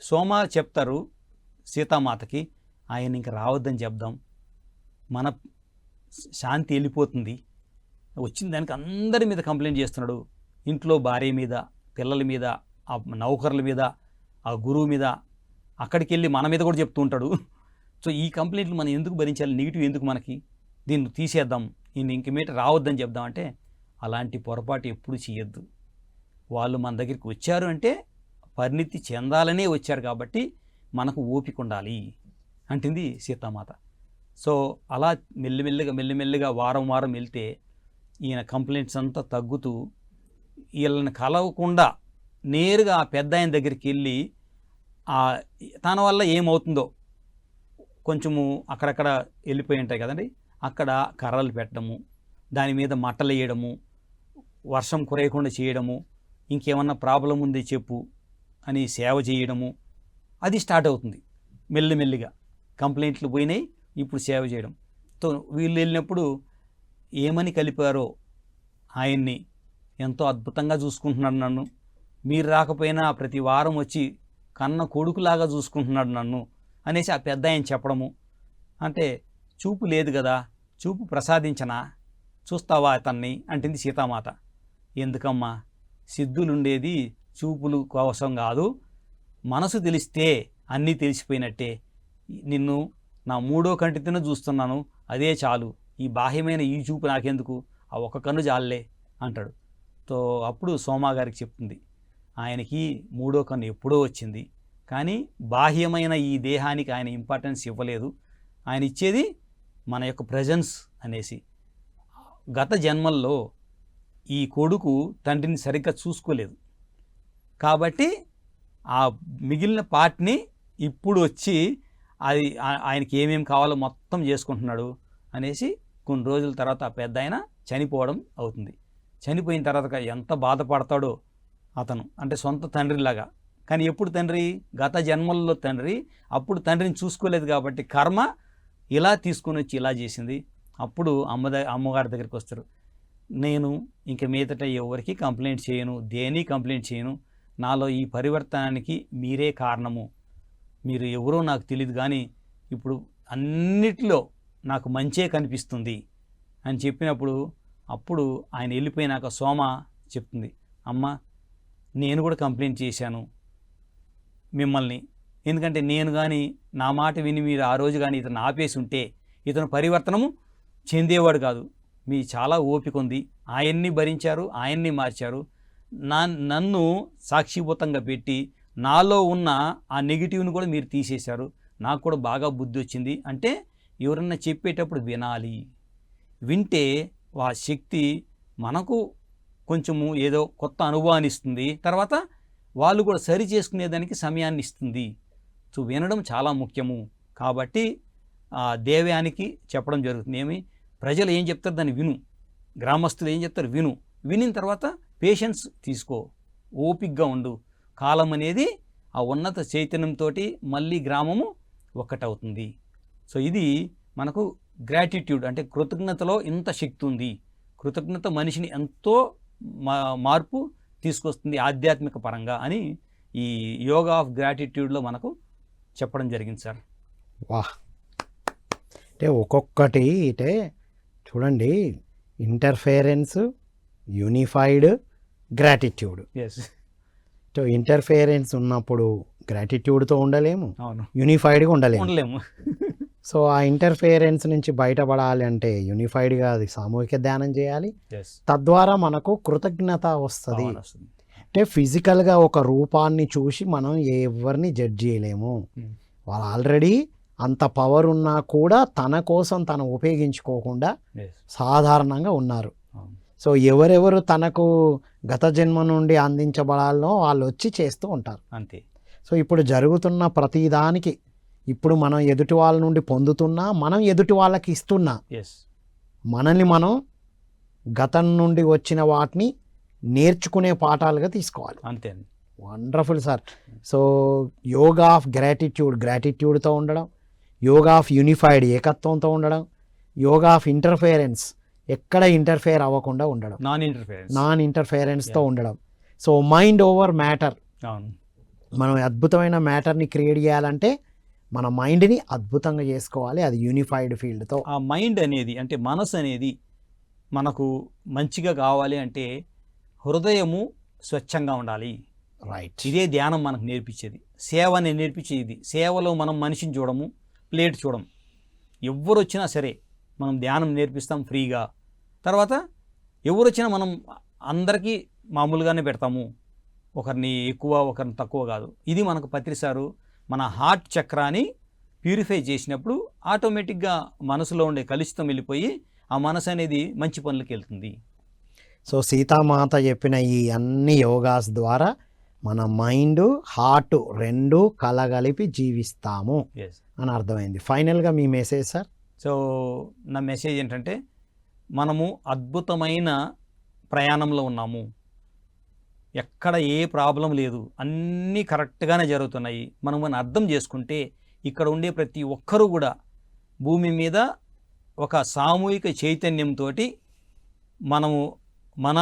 సోమ చెప్తారు సీతామాతకి, ఆయన ఇంక రావద్దని చెప్దాం, మన శాంతి వెళ్ళిపోతుంది, వచ్చిన దానికి అందరి మీద కంప్లైంట్ చేస్తున్నాడు, ఇంట్లో భార్య మీద, పిల్లల మీద, ఆ నౌకర్ల మీద, ఆ గురువు మీద, అక్కడికి వెళ్ళి మన మీద కూడా చెప్తూ ఉంటాడు. సో ఈ కంప్లైంట్లు మనం ఎందుకు భరించాలి, నెగిటివ్ ఎందుకు మనకి, దీన్ని తీసేద్దాం, ఈయన ఇంక మీట రావద్దని చెప్దామంటే అలాంటి పొరపాటు ఎప్పుడు చేయొద్దు. వాళ్ళు మన దగ్గరికి వచ్చారు అంటే పరిణితి చెందాలనే వచ్చారు కాబట్టి మనకు ఓపిక ఉండాలి అంటుంది సీతామాత. సో అలా మెల్లిమెల్లిగా వారం వెళ్తే ఈయన కంప్లైంట్స్ అంతా తగ్గుతూ వీళ్ళని కలవకుండా నేరుగా ఆ పెద్ద ఆయన దగ్గరికి వెళ్ళి తన వల్ల ఏమవుతుందో కొంచెము అక్కడక్కడ వెళ్ళిపోయి ఉంటాయి కదండి, అక్కడ కర్రలు పెట్టడము, దాని మీద మట్టలు వేయడము, వర్షం కురేయకుండా చేయడము, ఇంకేమన్నా ప్రాబ్లం ఉంది చెప్పు అని సేవ చేయడము, అది స్టార్ట్ అవుతుంది మెల్లిమెల్లిగా. కంప్లైంట్లు పోయినాయి, ఇప్పుడు సేవ చేయడం. తో వీళ్ళు వెళ్ళినప్పుడు ఏమని కలిపారో ఆయన్ని, ఎంతో అద్భుతంగా చూసుకుంటున్నాడు నన్ను, మీరు రాకపోయినా ప్రతి వారం వచ్చి కన్న కొడుకులాగా చూసుకుంటున్నాడు నన్ను అనేసి ఆ పెద్ద ఆయన చెప్పడము. అంటే చూపు లేదు కదా, చూపు ప్రసాదించనా, చూస్తావా అతన్ని అంటుంది సీతామాత. ఎందుకమ్మా, సిద్ధులుండేది చూపులు కోసం కాదు, మనసు తెలిస్తే అన్నీ తెలిసిపోయినట్టే. నిన్ను నా మూడో కంటితోనే చూస్తున్నాను, అదే చాలు, ఈ బాహ్యమైన ఈ చూపు నాకెందుకు, ఆ ఒక్క కన్ను చాలులే అంటాడు. తో అప్పుడు సోమా గారికి చెప్తుంది, ఆయనకి మూడో కన్ను ఎప్పుడో వచ్చింది, కానీ బాహ్యమైన ఈ దేహానికి ఆయన ఇంపార్టెన్స్ ఇవ్వలేదు, ఆయన ఇచ్చేది మన యొక్క ప్రజెన్స్ అనేసి. గత జన్మల్లో ఈ కొడుకు తండ్రిని సరిగ్గా చూసుకోలేదు కాబట్టి ఆ మిగిలిన పార్ట్ని ఇప్పుడు వచ్చి అది ఆయనకి ఏమేమి కావాలో మొత్తం చేసుకుంటున్నాడు అనేసి కొన్ని రోజుల తర్వాత ఆ పెద్ద ఆయన చనిపోవడం అవుతుంది. చనిపోయిన తర్వాత ఎంత బాధపడతాడో అతను, అంటే సొంత తండ్రిలాగా. కానీ ఎప్పుడు తండ్రి, గత జన్మల్లో తండ్రి, అప్పుడు తండ్రిని చూసుకోలేదు కాబట్టి కర్మ ఇలా తీసుకొని వచ్చి ఇలా చేసింది. అప్పుడు అమ్మగారి దగ్గరికి వస్తారు, నేను ఇంక మీదట ఎవరికి కంప్లైంట్ చేయను, దేని కంప్లైంట్ చేయను, నాలో ఈ పరివర్తనానికి మీరే కారణము, మీరు ఎవరో నాకు తెలియదు కానీ ఇప్పుడు అన్నిటిలో నాకు మంచే కనిపిస్తుంది అని చెప్పినప్పుడు అప్పుడు ఆయన వెళ్ళిపోయినాక సోమ చెప్తుంది, అమ్మ నేను కూడా కంప్లైంట్ చేశాను మిమ్మల్ని, ఎందుకంటే నేను కానీ నా మాట విని మీరు ఆ రోజు కానీ ఇతను ఆపేసి ఉంటే ఇతను పరివర్తనము చెందేవాడు కాదు. మీ చాలా ఓపిక ఉంది, ఆయన్ని భరించారు, ఆయన్ని మార్చారు, నన్ను సాక్షిభూతంగా పెట్టి నాలో ఉన్న ఆ నెగిటివ్ని కూడా మీరు తీసేశారు, నాకు కూడా బాగా బుద్ధి వచ్చింది. అంటే ఎవరన్నా చెప్పేటప్పుడు వినాలి, వింటే ఆ శక్తి మనకు కొంచెము ఏదో కొత్త అనుభవాన్ని ఇస్తుంది, తర్వాత వాళ్ళు కూడా సరి చేసుకునేదానికి సమయాన్ని ఇస్తుంది. సో వినడం చాలా ముఖ్యము. కాబట్టి దేవ్యానికి చెప్పడం జరుగుతుంది, ఏమి ప్రజలు ఏం చెప్తారు దాన్ని విను, గ్రామస్తులు ఏం చెప్తారు విను, వినిన తర్వాత పేషెన్స్ తీసుకో, ఓపికగా ఉండు, కాలం అనేది ఆ ఉన్నత చైతన్యంతో మళ్ళీ గ్రామము ఒక్కటవుతుంది. సో ఇది మనకు గ్రాటిట్యూడ్, అంటే కృతజ్ఞతలో ఇంత శక్తి ఉంది, కృతజ్ఞత మనిషిని ఎంతో మార్పు తీసుకొస్తుంది ఆధ్యాత్మిక పరంగా అని ఈ యోగా ఆఫ్ గ్రాటిట్యూడ్లో మనకు చెప్పడం జరిగింది సార్. వాహ్, అంటే ఒక్కొక్కటి అంటే చూడండి, interference, unified, gratitude. Yes, so interference ఉన్నప్పుడు గ్రాటిట్యూడ్తో ఉండలేము, అవును, యూనిఫైడ్గా ఉండలేము. సో ఆ ఇంటర్ఫేరెన్స్ నుంచి బయటపడాలి అంటే యూనిఫైడ్గా అది సామూహిక ధ్యానం చేయాలి, తద్వారా మనకు కృతజ్ఞత వస్తుంది. అంటే ఫిజికల్గా ఒక రూపాన్ని చూసి మనం ఎవరిని జడ్జ్ చేయలేము, వాళ్ళు ఆల్రెడీ అంత పవర్ ఉన్నా కూడా తన కోసం తను ఉపయోగించుకోకుండా సాధారణంగా ఉన్నారు. సో ఎవరెవరు తనకు గత జన్మ నుండి అందించబడాలనో వాళ్ళు వచ్చి చేస్తూ ఉంటారు అంతే. సో ఇప్పుడు జరుగుతున్న ప్రతిదానికి ఇప్పుడు మనం ఎదుటి వాళ్ళ నుండి పొందుతున్నా, మనం ఎదుటి వాళ్ళకి ఇస్తున్నా, మనల్ని మనం గతం నుండి వచ్చిన వాటిని నేర్చుకునే పాఠాలుగా తీసుకోవాలి. అంతే. Wonderful sir. So yoga of గ్రాటిట్యూడ్తో ఉండడం, యోగా ఆఫ్ యూనిఫైడ్ ఏకత్వంతో ఉండడం, యోగా ఆఫ్ ఇంటర్ఫేరెన్స్ ఎక్కడ ఇంటర్ఫేర్ అవ్వకుండా ఉండడం, నాన్ ఇంటర్ఫేరెన్స్తో ఉండడం. సో మైండ్ ఓవర్ మ్యాటర్, మనం అద్భుతమైన మ్యాటర్ని క్రియేట్ చేయాలంటే మన మైండ్ని అద్భుతంగా చేసుకోవాలి, అది యూనిఫైడ్ ఫీల్డ్తో. ఆ మైండ్ అనేది అంటే మనసు అనేది మనకు మంచిగా కావాలి అంటే హృదయము స్వచ్ఛంగా ఉండాలి. రైట్, ఇదే ధ్యానం మనకు నేర్పించేది, సేవని నేర్పించేది. సేవలో మనం మనిషిని చూడము, ప్లేట్ చూడం. ఎవరు వచ్చినా సరే మనం ధ్యానం నేర్పిస్తాం ఫ్రీగా. తర్వాత ఎవరు వచ్చినా మనం అందరికీ మామూలుగానే పెడతాము, ఒకరిని ఎక్కువ ఒకరిని తక్కువ కాదు. ఇది మనకు పత్రిసారు మన హార్ట్ చక్రాన్ని ప్యూరిఫై చేసినప్పుడు ఆటోమేటిక్గా మనసులో ఉండే కలుషితం వెళ్ళిపోయి ఆ మనసు అనేది మంచి పనులకు వెళ్తుంది. సో సీతామాత చెప్పిన ఈ అన్ని యోగాస్ ద్వారా మన మైండ్ హార్ట్ రెండు కలగలిపి జీవిస్తాము అని అర్థమైంది. ఫైనల్గా మీ మెసేజ్ సార్? సో నా మెసేజ్ ఏంటంటే మనము అద్భుతమైన ప్రయాణంలో ఉన్నాము. ఎక్కడ ఏ ప్రాబ్లం లేదు, అన్నీ కరెక్ట్గానే జరుగుతున్నాయి. మనం అర్థం చేసుకుంటే ఇక్కడ ఉండే ప్రతి ఒక్కరూ కూడా భూమి మీద ఒక సామూహిక చైతన్యంతో మనము మన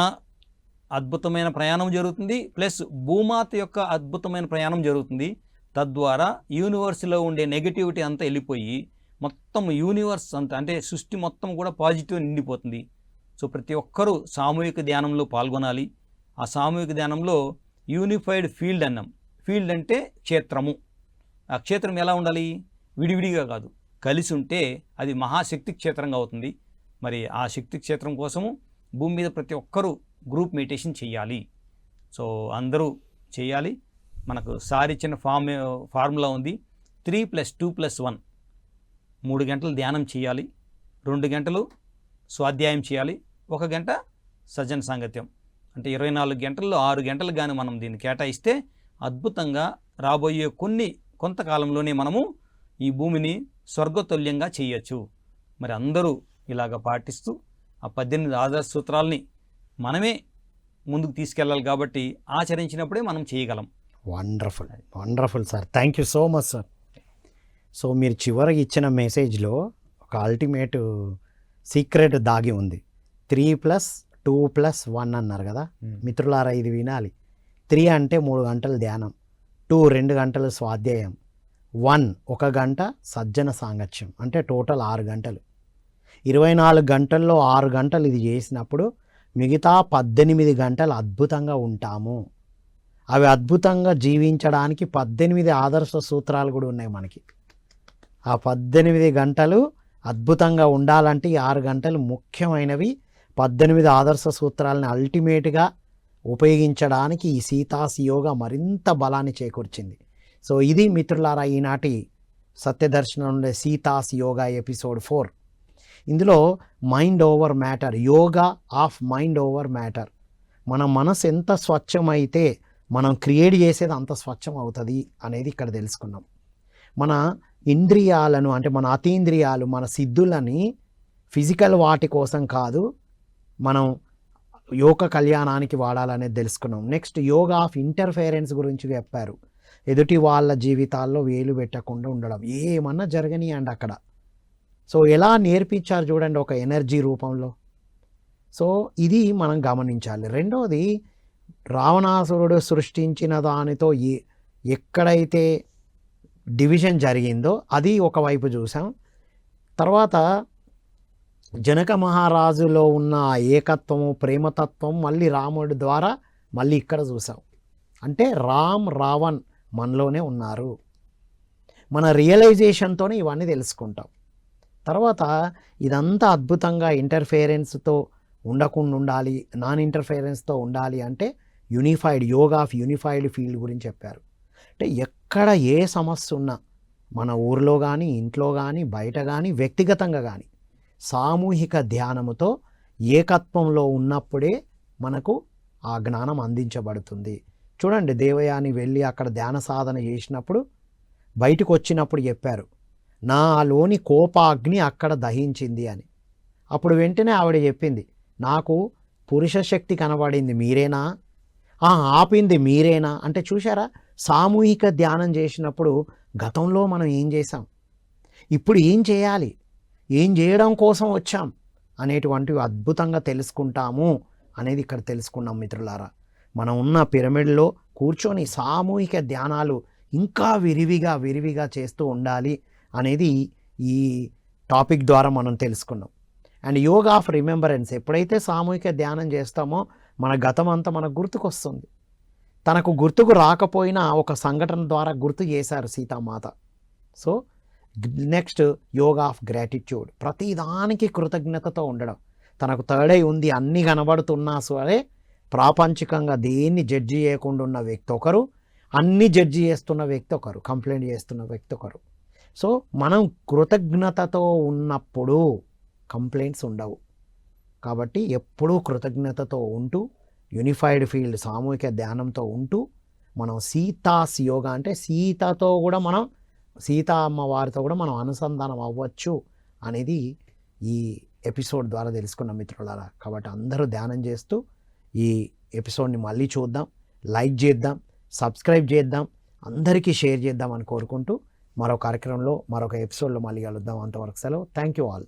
అద్భుతమైన ప్రయాణం జరుగుతుంది, ప్లస్ భూమాత యొక్క అద్భుతమైన ప్రయాణం జరుగుతుంది. తద్వారా యూనివర్స్లో ఉండే నెగటివిటీ అంతా వెళ్ళిపోయి మొత్తం యూనివర్స్ అంతా అంటే సృష్టి మొత్తం కూడా పాజిటివ్ నిండిపోతుంది. సో ప్రతి ఒక్కరూ సామూహిక ధ్యానంలో పాల్గొనాలి. ఆ సామూహిక ధ్యానంలో యూనిఫైడ్ ఫీల్డ్ అన్నాం. ఫీల్డ్ అంటే క్షేత్రము. ఆ క్షేత్రం ఎలా ఉండాలి? విడివిడిగా కాదు, కలిసి ఉంటే అది మహాశక్తి క్షేత్రంగా అవుతుంది. మరి ఆ శక్తి క్షేత్రం కోసము భూమి మీద ప్రతి ఒక్కరూ గ్రూప్ మెడిటేషన్ చేయాలి. సో అందరూ చేయాలి. మనకు సార్ ఇచ్చిన ఫార్ములా ఉంది. 3+2+1. 3 గంటలు ధ్యానం చేయాలి, 2 గంటలు స్వాధ్యాయం చేయాలి, 1 గంట సజ్జన సాంగత్యం. అంటే 24 గంటల్లో 6 గంటలు కానీ మనం దీన్ని కేటాయిస్తే అద్భుతంగా రాబోయే కొంతకాలంలోనే మనము ఈ భూమిని స్వర్గతుల్యంగా చేయొచ్చు. మరి అందరూ ఇలాగ పాటిస్తూ ఆ 18 ఆదర్శ సూత్రాలని మనమే ముందుకు తీసుకెళ్ళాలి. కాబట్టి ఆచరించినప్పుడే మనం చేయగలం. Wonderful wonderful sir, thank you so much sir. So మీరు చివరికి ఇచ్చిన మెసేజ్లో ఒక అల్టిమేట్ సీక్రెట్ దాగి ఉంది. 3+2+1 అన్నారు కదా మిత్రులారా, ఇది వినాలి. 3 అంటే 3 గంటలు ధ్యానం, 2 2 గంటలు స్వాధ్యాయం, 1 1 గంట సజ్జన సాంగత్యం, అంటే టోటల్ 6 గంటలు. 24 గంటల్లో 6 గంటలు ఇది చేసినప్పుడు మిగతా 18 గంటలు అద్భుతంగా ఉంటాము. అవి అద్భుతంగా జీవించడానికి 18 ఆదర్శ సూత్రాలు కూడా ఉన్నాయి మనకి. ఆ 18 గంటలు అద్భుతంగా ఉండాలంటే ఈ 6 గంటలు ముఖ్యమైనవి. 18 ఆదర్శ సూత్రాలని అల్టిమేట్గా ఉపయోగించడానికి ఈ సీతాస్ యోగా మరింత బలాన్ని చేకూర్చింది. సో ఇది మిత్రులారా ఈనాటి సత్యదర్శనం నుండి సీతాస్ యోగా ఎపిసోడ్ 4. ఇందులో mind over matter, yoga of mind over matter. మన మనసు ఎంత స్వచ్ఛమైతే మనం క్రియేట్ చేసేది అంత స్వచ్ఛం అవుతుంది అనేది ఇక్కడ తెలుసుకున్నాం. మన ఇంద్రియాలను అంటే మన అతీంద్రియాలు, మన సిద్ధులని ఫిజికల్ వాటి కోసం కాదు, మనం యోగ కళ్యాణానికి వాడాలనేది తెలుసుకున్నాం. నెక్స్ట్ యోగా ఆఫ్ ఇంటర్ఫేరెన్స్ గురించి చెప్పారు. ఎదుటి వాళ్ళ జీవితాల్లో వేలు పెట్టకుండా ఉండడం, ఏమన్నా జరగనియండి అక్కడ. సో ఎలా నేర్పించారు చూడండి, ఒక ఎనర్జీ రూపంలో. సో ఇది మనం గమనించాలి. రెండవది, రావణాసురుడు సృష్టించిన దానితో ఎక్కడైతే డివిజన్ జరిగిందో అది ఒకవైపు చూసాం. తర్వాత జనక మహారాజులో ఉన్న ఏకత్వము, ప్రేమతత్వం మళ్ళీ రాముడి ద్వారా మళ్ళీ ఇక్కడ చూసాం. అంటే రామ్ రావణ్ మనలోనే ఉన్నారు. మన రియలైజేషన్తోనే ఇవన్నీ తెలుసుకుంటాం. తర్వాత ఇదంతా అద్భుతంగా ఇంటర్ఫేరెన్స్తో ఉండకుండా ఉండాలి, నాన్ ఇంటర్ఫేరెన్స్తో ఉండాలి అంటే unified, yoga of unified field గురించి చెప్పారు. అంటే ఎక్కడ ఏ సమస్య ఉన్నా మన ఊరిలో కానీ, ఇంట్లో కానీ, బయట కానీ, వ్యక్తిగతంగా కానీ సామూహిక ధ్యానముతో ఏకత్వంలో ఉన్నప్పుడే మనకు ఆ జ్ఞానం అందించబడుతుంది. చూడండి, దేవయాని వెళ్ళి అక్కడ ధ్యాన సాధన చేసినప్పుడు బయటకు వచ్చినప్పుడు చెప్పారు, నాలోని కోపాగ్ని అక్కడ దహించింది అని. అప్పుడు వెంటనే ఆవిడ చెప్పింది, నాకు పురుష శక్తి కనబడింది, మీరేనా? ఆపింది మీరేనా? అంటే చూసారా, సామూహిక ధ్యానం చేసినప్పుడు గతంలో మనం ఏం చేసాం, ఇప్పుడు ఏం చేయాలి, ఏం చేయడం కోసం వచ్చాం అనేటువంటివి అద్భుతంగా తెలుసుకుంటాము అనేది ఇక్కడ తెలుసుకున్నాం మిత్రులారా. మనం ఉన్న పిరమిడ్లో కూర్చొని సామూహిక ధ్యానాలు ఇంకా విరివిగా చేస్తూ ఉండాలి అనేది ఈ టాపిక్ ద్వారా మనం తెలుసుకున్నాం. అండ్ యోగా ఆఫ్ రిమెంబరెన్స్, ఎప్పుడైతే సామూహిక ధ్యానం చేస్తామో మన గతం అంతా మనకు గుర్తుకొస్తుంది. తనకు గుర్తుకు రాకపోయినా ఒక సంఘటన ద్వారా గుర్తు చేశారు Sitamata. So next yoga of gratitude, ప్రతిదానికి కృతజ్ఞతతో ఉండడం. తనకు థర్డ్ ఐ ఉంది, అన్నీ కనబడుతున్నా సరే ప్రాపంచికంగా దేన్ని జడ్జి చేయకుండా ఉన్న వ్యక్తి ఒకరు, అన్ని జడ్జి చేస్తున్న వ్యక్తి ఒకరు, కంప్లైంట్ చేస్తున్న వ్యక్తి ఒకరు. సో మనం కృతజ్ఞతతో ఉన్నప్పుడు కంప్లైంట్స్ ఉండవు. కాబట్టి ఎప్పుడూ కృతజ్ఞతతో ఉంటూ యూనిఫైడ్ ఫీల్డ్ సామూహిక ధ్యానంతో ఉంటూ మనం సీతాస్ యోగా అంటే సీతతో కూడా మనం, సీతా అమ్మవారితో కూడా మనం అనుసంధానం అవ్వచ్చు అనేది ఈ ఎపిసోడ్ ద్వారా తెలుసుకున్న మిత్రులారా. కాబట్టి అందరూ ధ్యానం చేస్తూ ఈ ఎపిసోడ్ని మళ్ళీ చూద్దాం. లైక్ చేద్దాం, సబ్స్క్రైబ్ చేద్దాం, అందరికీ షేర్ చేద్దాం అని కోరుకుంటూ మరో కార్యక్రమంలో మరొక ఎపిసోడ్లో మళ్ళీ కలుద్దాం. అంతవరకు సెలవు. Thank you all.